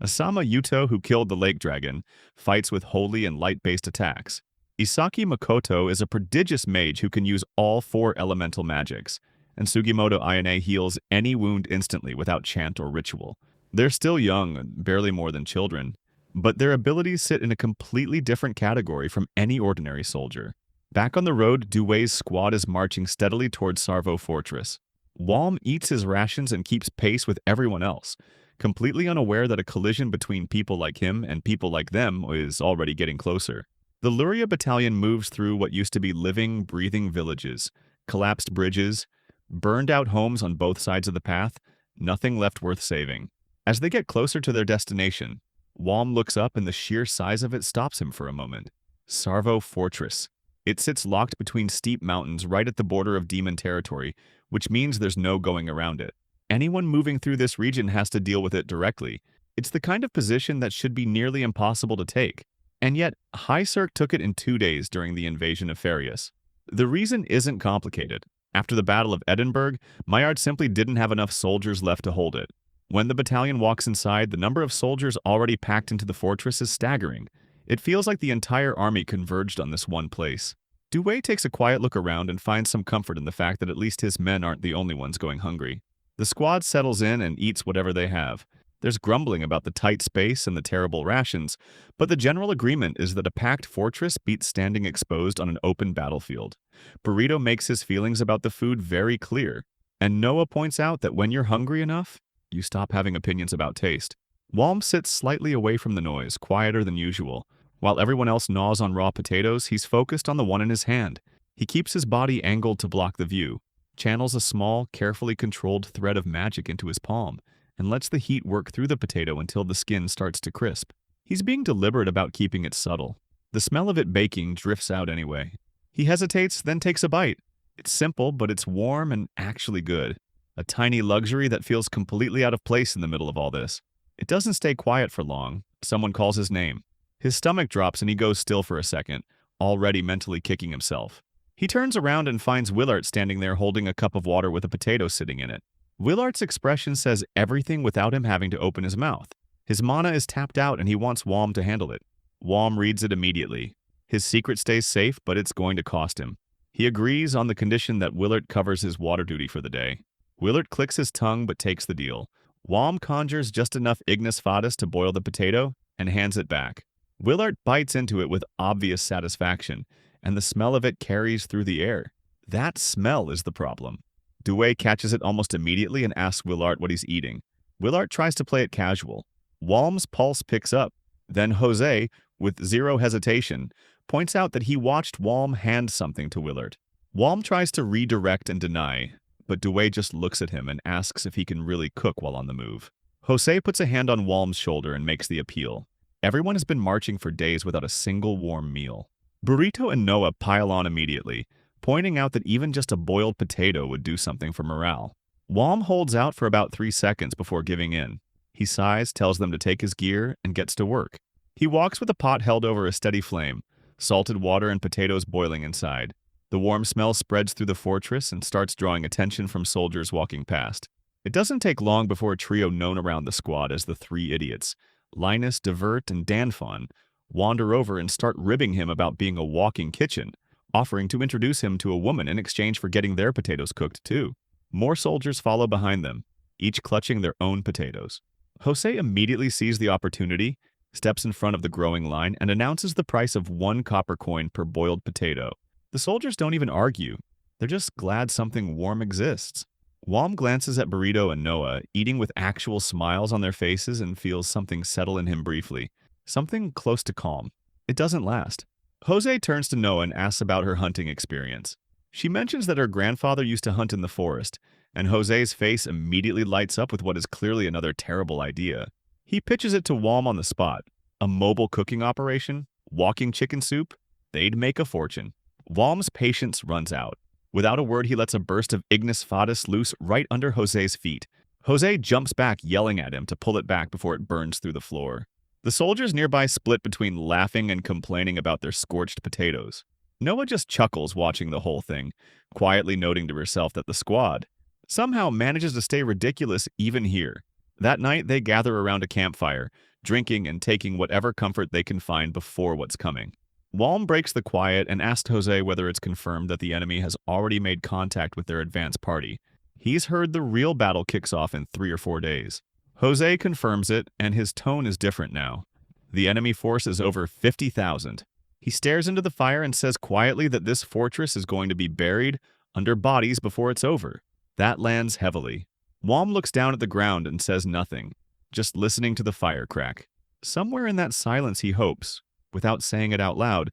Asama Yuto, who killed the lake dragon, fights with holy and light-based attacks. Isaki Makoto is a prodigious mage who can use all 4 elemental magics, and Sugimoto Ayane heals any wound instantly without chant or ritual. They're still young, barely more than children, but their abilities sit in a completely different category from any ordinary soldier. Back on the road, Dewey's squad is marching steadily towards Sarvo Fortress. Walm eats his rations and keeps pace with everyone else, completely unaware that a collision between people like him and people like them is already getting closer. The Luria battalion moves through what used to be living, breathing villages, collapsed bridges, burned-out homes on both sides of the path, nothing left worth saving. As they get closer to their destination, Walm looks up and the sheer size of it stops him for a moment. Sarvo Fortress. It sits locked between steep mountains right at the border of demon territory, which means there's no going around it. Anyone moving through this region has to deal with it directly. It's the kind of position that should be nearly impossible to take. And yet, High Cirque took it in 2 days during the invasion of Farius. The reason isn't complicated. After the Battle of Edinburgh, Maillard simply didn't have enough soldiers left to hold it. When the battalion walks inside, the number of soldiers already packed into the fortress is staggering. It feels like the entire army converged on this one place. Dewey takes a quiet look around and finds some comfort in the fact that at least his men aren't the only ones going hungry. The squad settles in and eats whatever they have. There's grumbling about the tight space and the terrible rations, but the general agreement is that a packed fortress beats standing exposed on an open battlefield. Burrito makes his feelings about the food very clear, and Noah points out that when you're hungry enough, you stop having opinions about taste. Walm sits slightly away from the noise, quieter than usual. While everyone else gnaws on raw potatoes, he's focused on the one in his hand. He keeps his body angled to block the view. channels a small, carefully controlled thread of magic into his palm, and lets the heat work through the potato until the skin starts to crisp. He's being deliberate about keeping it subtle. The smell of it baking drifts out anyway. He hesitates, then takes a bite. It's simple, but it's warm and actually good. A tiny luxury that feels completely out of place in the middle of all this. It doesn't stay quiet for long. Someone calls his name. His stomach drops and he goes still for a second, already mentally kicking himself. He turns around and finds Willart standing there holding a cup of water with a potato sitting in it. Willart's expression says everything without him having to open his mouth. His mana is tapped out and he wants Wom to handle it. Wom reads it immediately. His secret stays safe, but it's going to cost him. He agrees on the condition that Willart covers his water duty for the day. Willart clicks his tongue but takes the deal. Wom conjures just enough Ignis Fatuus to boil the potato and hands it back. Willart bites into it with obvious satisfaction, and the smell of it carries through the air. That smell is the problem. Dewey catches it almost immediately and asks Willart what he's eating. Willart tries to play it casual. Wom's pulse picks up. Then Jose, with zero hesitation, points out that he watched Wom hand something to Willart. Wom tries to redirect and deny, but Dewey just looks at him and asks if he can really cook while on the move. Jose puts a hand on Wom's shoulder and makes the appeal. Everyone has been marching for days without a single warm meal. Burrito and Noah pile on immediately, pointing out that even just a boiled potato would do something for morale. Wom holds out for about 3 seconds before giving in. He sighs, tells them to take his gear, and gets to work. He walks with a pot held over a steady flame, salted water and potatoes boiling inside. The warm smell spreads through the fortress and starts drawing attention from soldiers walking past. It doesn't take long before a trio known around the squad as the Three Idiots, Linus, Divert, and Danfon, wander over and start ribbing him about being a walking kitchen, offering to introduce him to a woman in exchange for getting their potatoes cooked too. More soldiers follow behind them, each clutching their own potatoes. Jose immediately sees the opportunity, steps in front of the growing line, and announces the price of 1 copper coin per boiled potato. The soldiers don't even argue. They're just glad something warm exists. Wom glances at Burrito and Noah, eating with actual smiles on their faces, and feels something settle in him briefly. Something close to calm. It doesn't last. Jose turns to Noah and asks about her hunting experience. She mentions that her grandfather used to hunt in the forest, and Jose's face immediately lights up with what is clearly another terrible idea. He pitches it to Wom on the spot. A mobile cooking operation? Walking chicken soup? They'd make a fortune. Wom's patience runs out. Without a word, he lets a burst of Ignis Fatuus loose right under Jose's feet. Jose jumps back, yelling at him to pull it back before it burns through the floor. The soldiers nearby split between laughing and complaining about their scorched potatoes. Noah just chuckles watching the whole thing, quietly noting to herself that the squad somehow manages to stay ridiculous even here. That night, they gather around a campfire, drinking and taking whatever comfort they can find before what's coming. Wom breaks the quiet and asks Jose whether it's confirmed that the enemy has already made contact with their advance party. He's heard the real battle kicks off in 3 or 4 days. Jose confirms it, and his tone is different now. The enemy force is over 50,000. He stares into the fire and says quietly that this fortress is going to be buried under bodies before it's over. That lands heavily. Wom looks down at the ground and says nothing, just listening to the fire crack. Somewhere in that silence he hopes, without saying it out loud,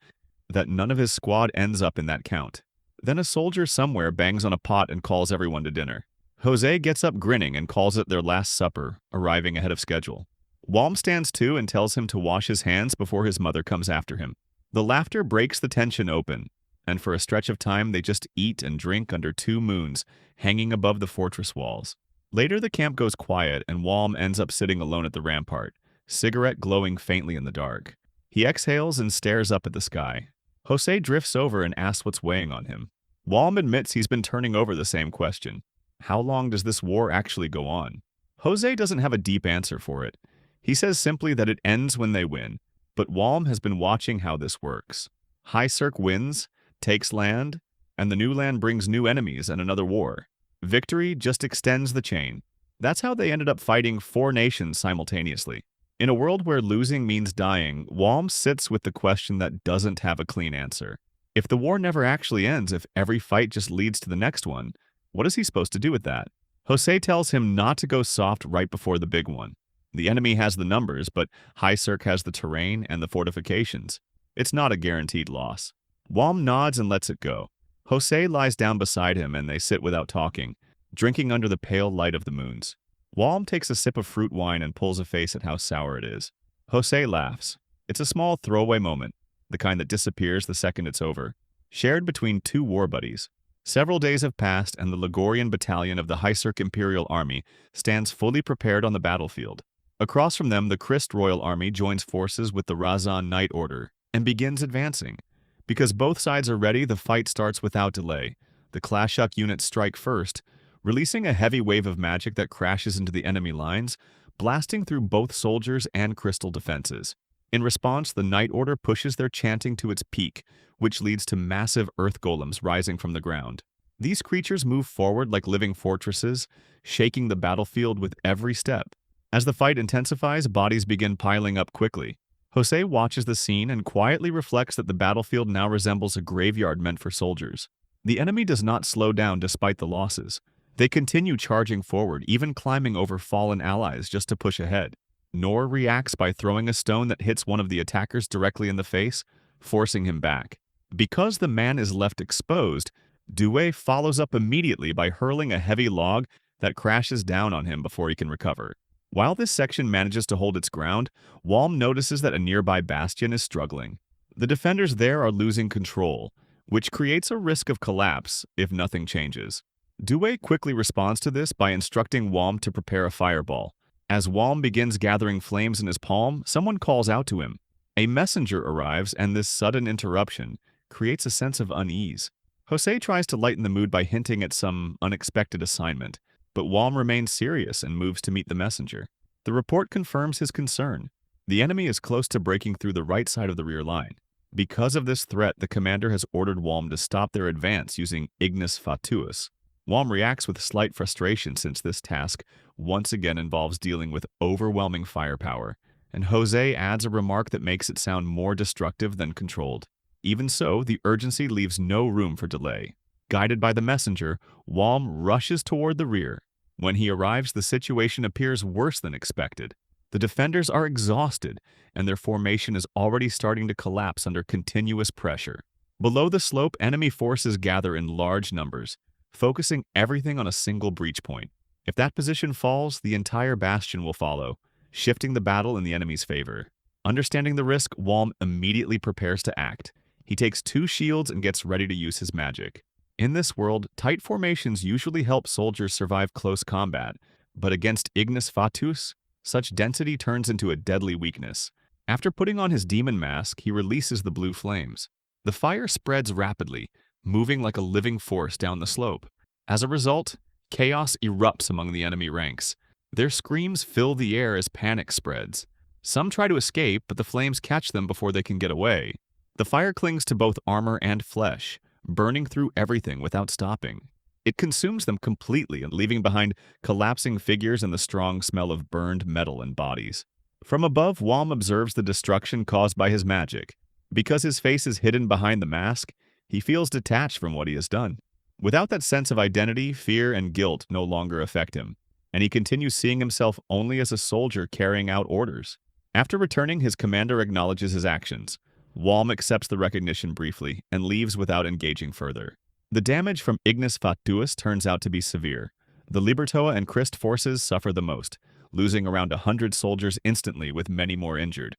that none of his squad ends up in that count. Then a soldier somewhere bangs on a pot and calls everyone to dinner. Jose gets up grinning and calls it their last supper, arriving ahead of schedule. Wom stands too and tells him to wash his hands before his mother comes after him. The laughter breaks the tension open, and for a stretch of time they just eat and drink under 2 moons, hanging above the fortress walls. Later the camp goes quiet and Wom ends up sitting alone at the rampart, cigarette glowing faintly in the dark. He exhales and stares up at the sky. Jose drifts over and asks what's weighing on him. Wom admits he's been turning over the same question. How long does this war actually go on? Jose doesn't have a deep answer for it. He says simply that it ends when they win, but Wom has been watching how this works. High Cirque wins, takes land, and the new land brings new enemies and another war. Victory just extends the chain. That's how they ended up fighting 4 nations simultaneously. In a world where losing means dying, Wom sits with the question that doesn't have a clean answer. If the war never actually ends, if every fight just leads to the next one, what is he supposed to do with that? Jose tells him not to go soft right before the big one. The enemy has the numbers, but High Cirque has the terrain and the fortifications. It's not a guaranteed loss. Wom nods and lets it go. Jose lies down beside him and they sit without talking, drinking under the pale light of the moons. Walm takes a sip of fruit wine and pulls a face at how sour it is. Jose laughs. It's a small throwaway moment, the kind that disappears the second it's over, shared between two war buddies. Several days have passed and the Ligurian battalion of the Hycerc Imperial Army stands fully prepared on the battlefield. Across from them, the Christ Royal Army joins forces with the Razan Knight Order and begins advancing. Because both sides are ready, the fight starts without delay. The Klashuk units strike first, releasing a heavy wave of magic that crashes into the enemy lines, blasting through both soldiers and crystal defenses. In response, the Knight Order pushes their chanting to its peak, which leads to massive earth golems rising from the ground. These creatures move forward like living fortresses, shaking the battlefield with every step. As the fight intensifies, bodies begin piling up quickly. Jose watches the scene and quietly reflects that the battlefield now resembles a graveyard meant for soldiers. The enemy does not slow down despite the losses. They continue charging forward, even climbing over fallen allies just to push ahead. Nor reacts by throwing a stone that hits one of the attackers directly in the face, forcing him back. Because the man is left exposed, Due follows up immediately by hurling a heavy log that crashes down on him before he can recover. While this section manages to hold its ground, Walm notices that a nearby bastion is struggling. The defenders there are losing control, which creates a risk of collapse if nothing changes. Due quickly responds to this by instructing Walm to prepare a fireball. As Walm begins gathering flames in his palm, someone calls out to him. A messenger arrives, and this sudden interruption creates a sense of unease. Jose tries to lighten the mood by hinting at some unexpected assignment, but Walm remains serious and moves to meet the messenger. The report confirms his concern. The enemy is close to breaking through the right side of the rear line. Because of this threat, the commander has ordered Walm to stop their advance using Ignis Fatuus. Walm reacts with slight frustration since this task once again involves dealing with overwhelming firepower, and Jose adds a remark that makes it sound more destructive than controlled. Even so, the urgency leaves no room for delay. Guided by the messenger, Walm rushes toward the rear. When he arrives, the situation appears worse than expected. The defenders are exhausted, and their formation is already starting to collapse under continuous pressure. Below the slope, enemy forces gather in large numbers, focusing everything on a single breach point. If that position falls, the entire bastion will follow, shifting the battle in the enemy's favor. Understanding the risk, Walm immediately prepares to act. He takes 2 shields and gets ready to use his magic. In this world, tight formations usually help soldiers survive close combat, but against Ignis Fatuus, such density turns into a deadly weakness. After putting on his demon mask, he releases the blue flames. The fire spreads rapidly, moving like a living force down the slope. As a result, chaos erupts among the enemy ranks. Their screams fill the air as panic spreads. Some try to escape, but the flames catch them before they can get away. The fire clings to both armor and flesh, burning through everything without stopping. It consumes them completely and leaving behind collapsing figures and the strong smell of burned metal and bodies. From above, Walm observes the destruction caused by his magic. Because his face is hidden behind the mask, he feels detached from what he has done. Without that sense of identity, fear and guilt no longer affect him, and he continues seeing himself only as a soldier carrying out orders. After returning, his commander acknowledges his actions. Walm accepts the recognition briefly and leaves without engaging further. The damage from Ignis Fatuus turns out to be severe. The Libertoa and Christ forces suffer the most, losing around 100 soldiers instantly with many more injured.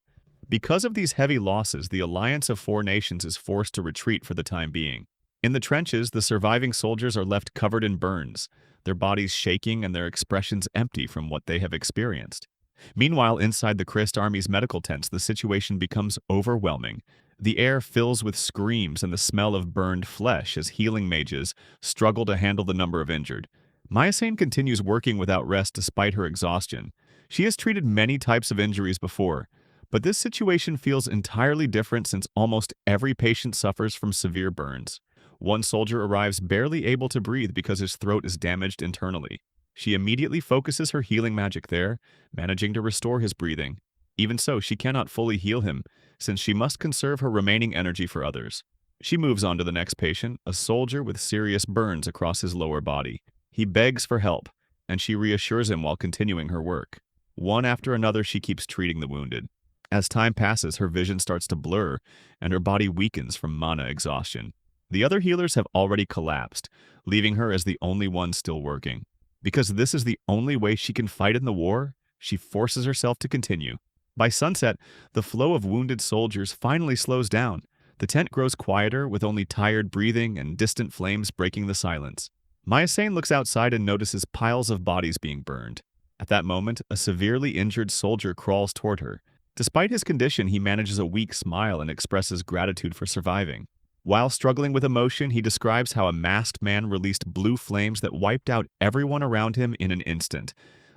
Because of these heavy losses, the Alliance of 4 Nations is forced to retreat for the time being. In the trenches, the surviving soldiers are left covered in burns, their bodies shaking and their expressions empty from what they have experienced. Meanwhile, inside the Christ Army's medical tents, the situation becomes overwhelming. The air fills with screams and the smell of burned flesh as healing mages struggle to handle the number of injured. Myasane continues working without rest despite her exhaustion. She has treated many types of injuries before, but this situation feels entirely different since almost every patient suffers from severe burns. One soldier arrives barely able to breathe because his throat is damaged internally. She immediately focuses her healing magic there, managing to restore his breathing. Even so, she cannot fully heal him, since she must conserve her remaining energy for others. She moves on to the next patient, a soldier with serious burns across his lower body. He begs for help, and she reassures him while continuing her work. One after another, she keeps treating the wounded. As time passes, her vision starts to blur, and her body weakens from mana exhaustion. The other healers have already collapsed, leaving her as the only one still working. Because this is the only way she can fight in the war, she forces herself to continue. By sunset, the flow of wounded soldiers finally slows down. The tent grows quieter, with only tired breathing and distant flames breaking the silence. Maya Sane looks outside and notices piles of bodies being burned. At that moment, a severely injured soldier crawls toward her. Despite his condition, he manages a weak smile and expresses gratitude for surviving. While struggling with emotion, he describes how a masked man released blue flames that wiped out everyone around him in an instant,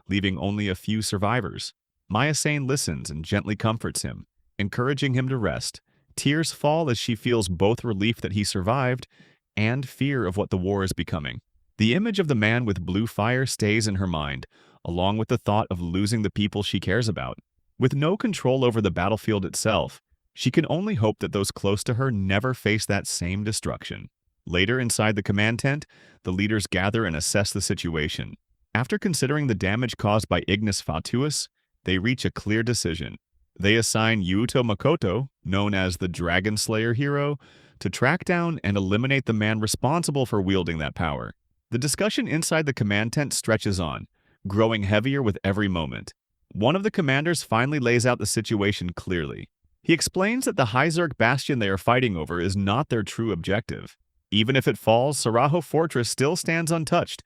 leaving only a few survivors. Maya Sane listens and gently comforts him, encouraging him to rest. Tears fall as she feels both relief that he survived and fear of what the war is becoming. The image of the man with blue fire stays in her mind, along with the thought of losing the people she cares about. With no control over the battlefield itself, she can only hope that those close to her never face that same destruction. Later, inside the command tent, the leaders gather and assess the situation. After considering the damage caused by Ignis Fatuus, they reach a clear decision. They assign Yuto Makoto, known as the Dragon Slayer hero, to track down and eliminate the man responsible for wielding that power. The discussion inside the command tent stretches on, growing heavier with every moment. One of the commanders finally lays out the situation clearly. He explains that the Hyzerk bastion they are fighting over is not their true objective. Even if it falls, Sarajo Fortress still stands untouched,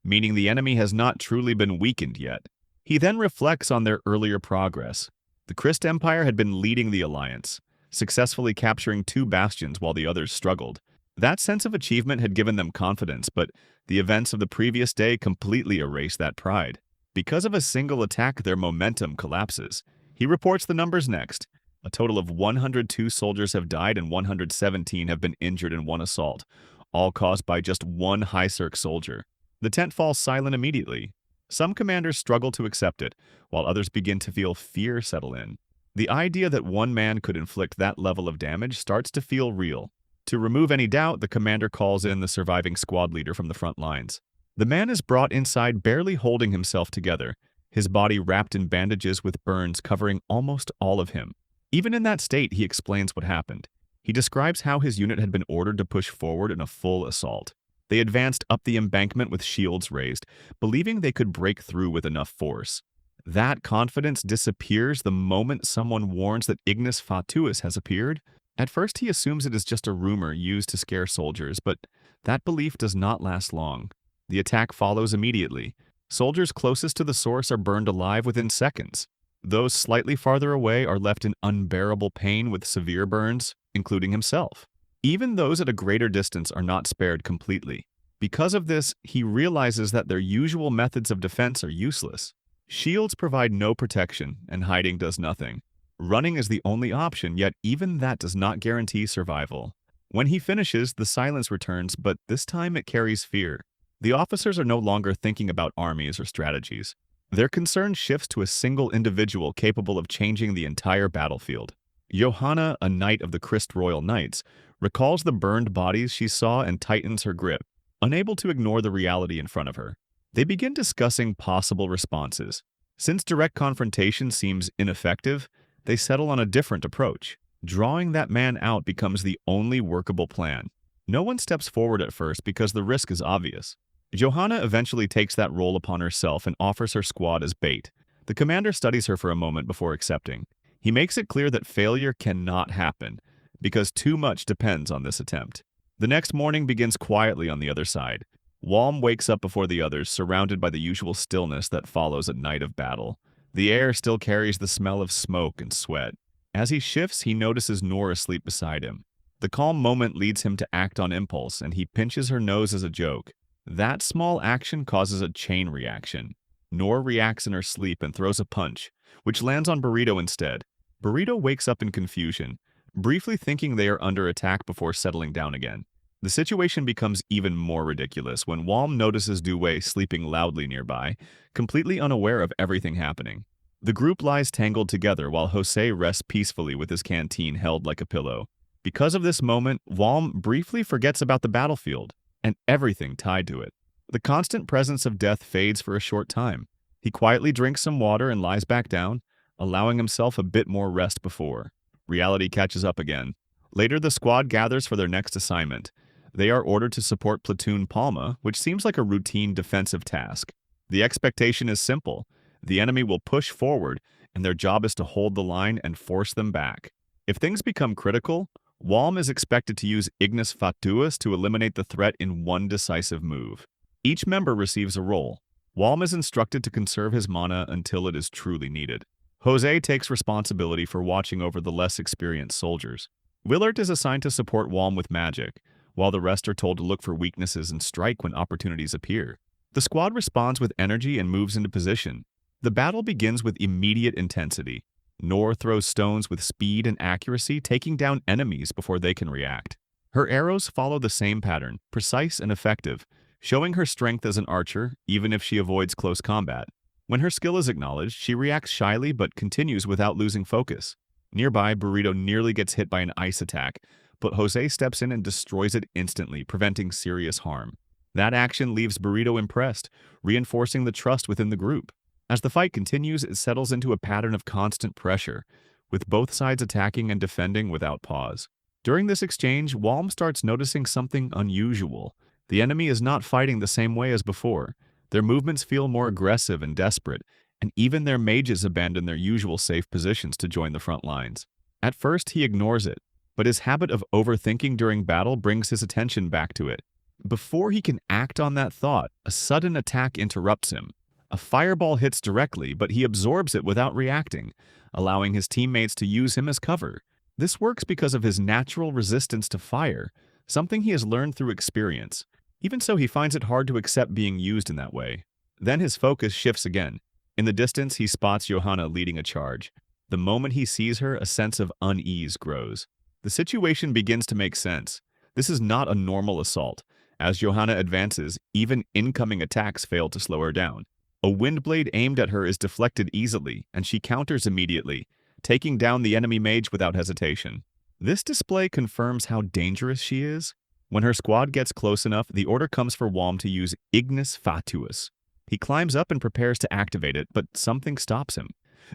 meaning the enemy has not truly been weakened yet. He then reflects on their earlier progress. The Christ Empire had been leading the alliance, successfully capturing 2 bastions while the others struggled. That sense of achievement had given them confidence, but the events of the previous day completely erased that pride. Because of a single attack, their momentum collapses. He reports the numbers next. A total of 102 soldiers have died and 117 have been injured in one assault, all caused by just one Hyzerk soldier. The tent falls silent immediately. Some commanders struggle to accept it, while others begin to feel fear settle in. The idea that one man could inflict that level of damage starts to feel real. To remove any doubt, the commander calls in the surviving squad leader from the front lines. The man is brought inside barely holding himself together, his body wrapped in bandages with burns covering almost all of him. Even in that state, he explains what happened. He describes how his unit had been ordered to push forward in a full assault. They advanced up the embankment with shields raised, believing they could break through with enough force. That confidence disappears the moment someone warns that Ignis Fatuus has appeared. At first, he assumes it is just a rumor used to scare soldiers, but that belief does not last long. The attack follows immediately. Soldiers closest to the source are burned alive within seconds. Those slightly farther away are left in unbearable pain with severe burns, including himself. Even those at a greater distance are not spared completely. Because of this, he realizes that their usual methods of defense are useless. Shields provide no protection, and hiding does nothing. Running is the only option, yet even that does not guarantee survival. When he finishes, the silence returns, but this time it carries fear. The officers are no longer thinking about armies or strategies. Their concern shifts to a single individual capable of changing the entire battlefield. Johanna, a knight of the Christ Royal Knights, recalls the burned bodies she saw and tightens her grip, unable to ignore the reality in front of her. They begin discussing possible responses. Since direct confrontation seems ineffective, they settle on a different approach. Drawing that man out becomes the only workable plan. No one steps forward at first because the risk is obvious. Johanna eventually takes that role upon herself and offers her squad as bait. The commander studies her for a moment before accepting. He makes it clear that failure cannot happen, because too much depends on this attempt. The next morning begins quietly on the other side. Walm wakes up before the others, surrounded by the usual stillness that follows a night of battle. The air still carries the smell of smoke and sweat. As he shifts, he notices Noor asleep beside him. The calm moment leads him to act on impulse, and he pinches her nose as a joke. That small action causes a chain reaction. Noor reacts in her sleep and throws a punch, which lands on Burrito instead. Burrito wakes up in confusion, briefly thinking they are under attack before settling down again. The situation becomes even more ridiculous when Walm notices Dewey sleeping loudly nearby, completely unaware of everything happening. The group lies tangled together while Jose rests peacefully with his canteen held like a pillow. Because of this moment, Walm briefly forgets about the battlefield and everything tied to it. The constant presence of death fades for a short time. He quietly drinks some water and lies back down, allowing himself a bit more rest before reality catches up again. Later, the squad gathers for their next assignment. They are ordered to support Platoon Palma, which seems like a routine defensive task. The expectation is simple. The enemy will push forward, and their job is to hold the line and force them back. If things become critical, Walm is expected to use Ignis Fatuus to eliminate the threat in one decisive move. Each member receives a role. Walm is instructed to conserve his mana until it is truly needed. Jose takes responsibility for watching over the less experienced soldiers. Willard is assigned to support Walm with magic, while the rest are told to look for weaknesses and strike when opportunities appear. The squad responds with energy and moves into position. The battle begins with immediate intensity. Nor throws stones with speed and accuracy, taking down enemies before they can react. Her arrows follow the same pattern, precise and effective, showing her strength as an archer, even if she avoids close combat. When her skill is acknowledged, she reacts shyly but continues without losing focus. Nearby, Burrito nearly gets hit by an ice attack, but Jose steps in and destroys it instantly, preventing serious harm. That action leaves Burrito impressed, reinforcing the trust within the group. As the fight continues, it settles into a pattern of constant pressure, with both sides attacking and defending without pause. During this exchange, Walm starts noticing something unusual. The enemy is not fighting the same way as before. Their movements feel more aggressive and desperate, and even their mages abandon their usual safe positions to join the front lines. At first, he ignores it, but his habit of overthinking during battle brings his attention back to it. Before he can act on that thought, a sudden attack interrupts him. A fireball hits directly, but he absorbs it without reacting, allowing his teammates to use him as cover. This works because of his natural resistance to fire, something he has learned through experience. Even so, he finds it hard to accept being used in that way. Then his focus shifts again. In the distance, he spots Johanna leading a charge. The moment he sees her, a sense of unease grows. The situation begins to make sense. This is not a normal assault. As Johanna advances, even incoming attacks fail to slow her down. A wind blade aimed at her is deflected easily, and she counters immediately, taking down the enemy mage without hesitation. This display confirms how dangerous she is. When her squad gets close enough, the order comes for Walm to use Ignis Fatuus. He climbs up and prepares to activate it, but something stops him.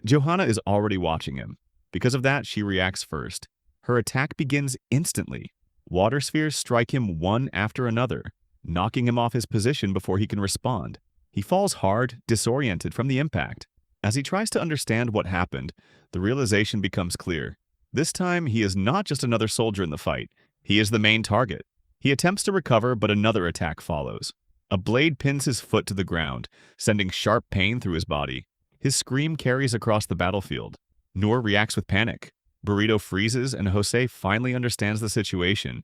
Johanna is already watching him. Because of that, she reacts first. Her attack begins instantly. Water spheres strike him one after another, knocking him off his position before he can respond. He falls hard, disoriented from the impact. As he tries to understand what happened, the realization becomes clear. This time, he is not just another soldier in the fight. He is the main target. He attempts to recover, but another attack follows. A blade pins his foot to the ground, sending sharp pain through his body. His scream carries across the battlefield. Noor reacts with panic. Burrito freezes, and Jose finally understands the situation,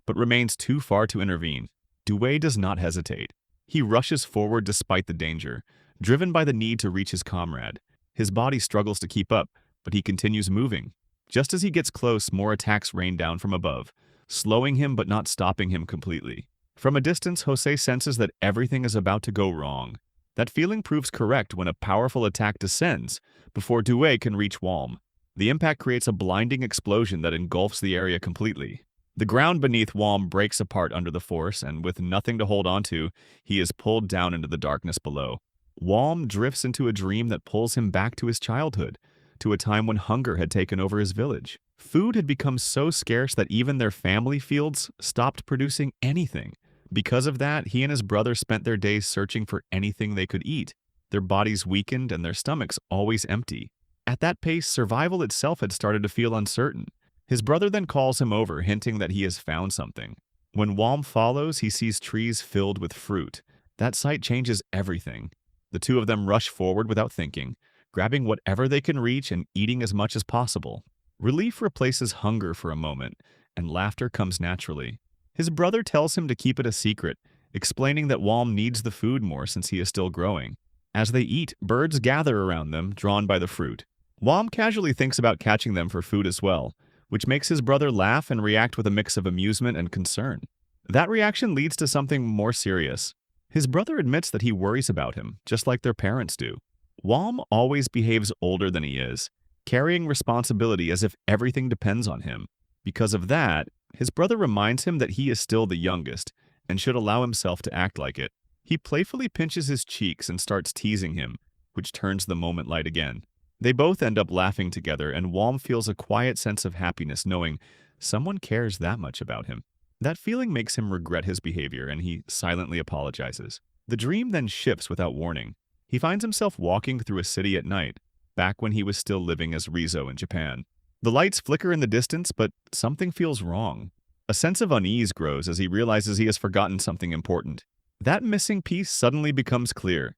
but remains too far to intervene. Dewey does not hesitate. He rushes forward despite the danger, driven by the need to reach his comrade. His body struggles to keep up, but he continues moving. Just as he gets close, more attacks rain down from above, slowing him but not stopping him completely. From a distance, Jose senses that everything is about to go wrong. That feeling proves correct when a powerful attack descends before Dewey can reach Walm. The impact creates a blinding explosion that engulfs the area completely. The ground beneath Walm breaks apart under the force, and with nothing to hold onto, he is pulled down into the darkness below. Walm drifts into a dream that pulls him back to his childhood, to a time when hunger had taken over his village. Food had become so scarce that even their family fields stopped producing anything. Because of that, he and his brother spent their days searching for anything they could eat. Their bodies weakened and their stomachs always empty. At that pace, survival itself had started to feel uncertain. His brother then calls him over, hinting that he has found something. When Walm follows, he sees trees filled with fruit. That sight changes everything. The two of them rush forward without thinking, grabbing whatever they can reach and eating as much as possible. Relief replaces hunger for a moment, and laughter comes naturally. His brother tells him to keep it a secret, explaining that Walm needs the food more since he is still growing. As they eat, birds gather around them, drawn by the fruit. Walm casually thinks about catching them for food as well, which makes his brother laugh and react with a mix of amusement and concern. That reaction leads to something more serious. His brother admits that he worries about him, just like their parents do. Walm always behaves older than he is, carrying responsibility as if everything depends on him. Because of that, his brother reminds him that he is still the youngest and should allow himself to act like it. He playfully pinches his cheeks and starts teasing him, which turns the moment light again. They both end up laughing together, and Walm feels a quiet sense of happiness knowing someone cares that much about him. That feeling makes him regret his behavior and he silently apologizes. The dream then shifts without warning. He finds himself walking through a city at night, back when he was still living as Rizzo in Japan. The lights flicker in the distance, but something feels wrong. A sense of unease grows as he realizes he has forgotten something important. That missing piece suddenly becomes clear.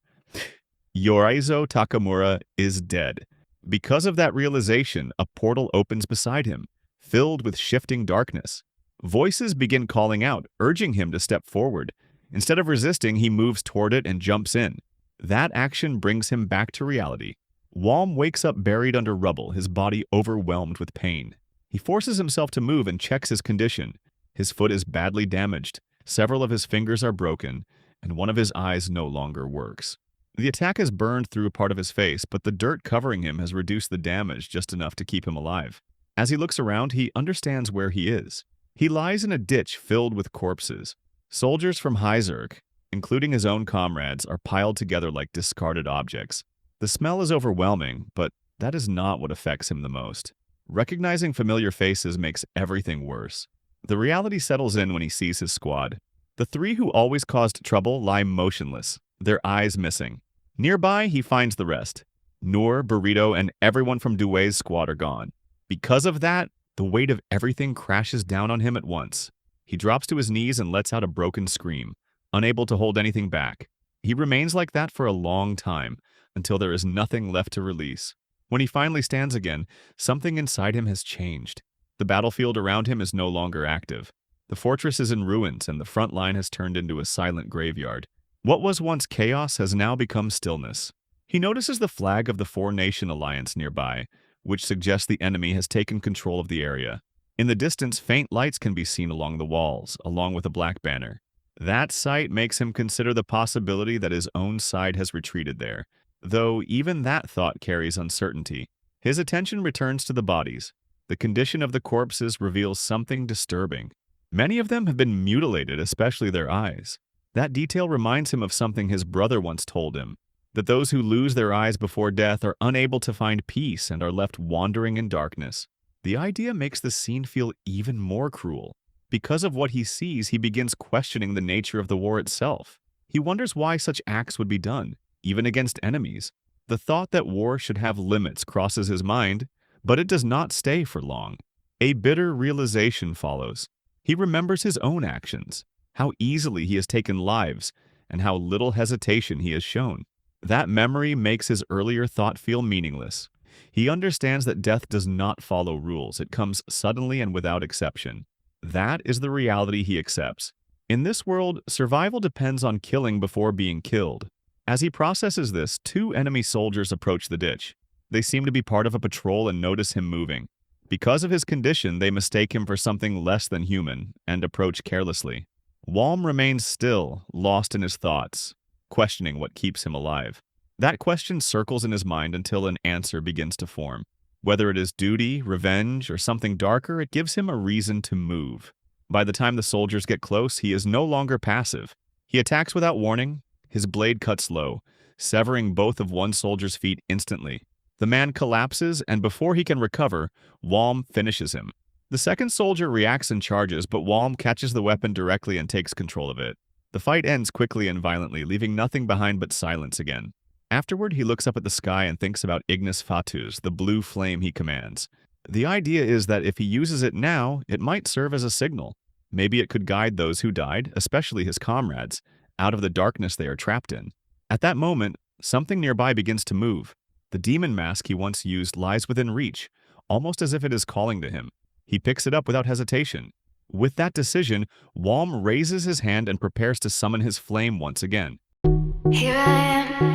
Yoraizo Takamura is dead. Because of that realization, a portal opens beside him, filled with shifting darkness. Voices begin calling out, urging him to step forward. Instead of resisting, he moves toward it and jumps in. That action brings him back to reality. Walm wakes up buried under rubble, his body overwhelmed with pain. He forces himself to move and checks his condition. His foot is badly damaged, several of his fingers are broken, and one of his eyes no longer works. The attack has burned through part of his face, but the dirt covering him has reduced the damage just enough to keep him alive. As he looks around, he understands where he is. He lies in a ditch filled with corpses. Soldiers from Hyzerk, including his own comrades, are piled together like discarded objects. The smell is overwhelming, but that is not what affects him the most. Recognizing familiar faces makes everything worse. The reality settles in when he sees his squad. The three who always caused trouble lie motionless, their eyes missing. Nearby, he finds the rest. Noor, Burrito, and everyone from Due's squad are gone. Because of that, the weight of everything crashes down on him at once. He drops to his knees and lets out a broken scream, unable to hold anything back. He remains like that for a long time, until there is nothing left to release. When he finally stands again, something inside him has changed. The battlefield around him is no longer active. The fortress is in ruins, and the front line has turned into a silent graveyard. What was once chaos has now become stillness. He notices the flag of the Four-Nation Alliance nearby, which suggests the enemy has taken control of the area. In the distance, faint lights can be seen along the walls, along with a black banner. That sight makes him consider the possibility that his own side has retreated there, though even that thought carries uncertainty. His attention returns to the bodies. The condition of the corpses reveals something disturbing. Many of them have been mutilated, especially their eyes. That detail reminds him of something his brother once told him, that those who lose their eyes before death are unable to find peace and are left wandering in darkness. The idea makes the scene feel even more cruel. Because of what he sees, he begins questioning the nature of the war itself. He wonders why such acts would be done, even against enemies. The thought that war should have limits crosses his mind, but it does not stay for long. A bitter realization follows. He remembers his own actions, how easily he has taken lives, and how little hesitation he has shown. That memory makes his earlier thought feel meaningless. He understands that death does not follow rules. It comes suddenly and without exception. That is the reality he accepts. In this world, survival depends on killing before being killed. As he processes this, two enemy soldiers approach the ditch. They seem to be part of a patrol and notice him moving. Because of his condition, they mistake him for something less than human and approach carelessly. Walm remains still, lost in his thoughts, questioning what keeps him alive. That question circles in his mind until an answer begins to form. Whether it is duty, revenge, or something darker, it gives him a reason to move. By the time the soldiers get close, he is no longer passive. He attacks without warning. His blade cuts low, severing both of one soldier's feet instantly. The man collapses, and before he can recover, Walm finishes him. The second soldier reacts and charges, but Walm catches the weapon directly and takes control of it. The fight ends quickly and violently, leaving nothing behind but silence again. Afterward, he looks up at the sky and thinks about Ignis Fatuus, the blue flame he commands. The idea is that if he uses it now, it might serve as a signal. Maybe it could guide those who died, especially his comrades, out of the darkness they are trapped in. At that moment, something nearby begins to move. The demon mask he once used lies within reach, almost as if it is calling to him. He picks it up without hesitation. With that decision, Walm raises his hand and prepares to summon his flame once again. Here I am.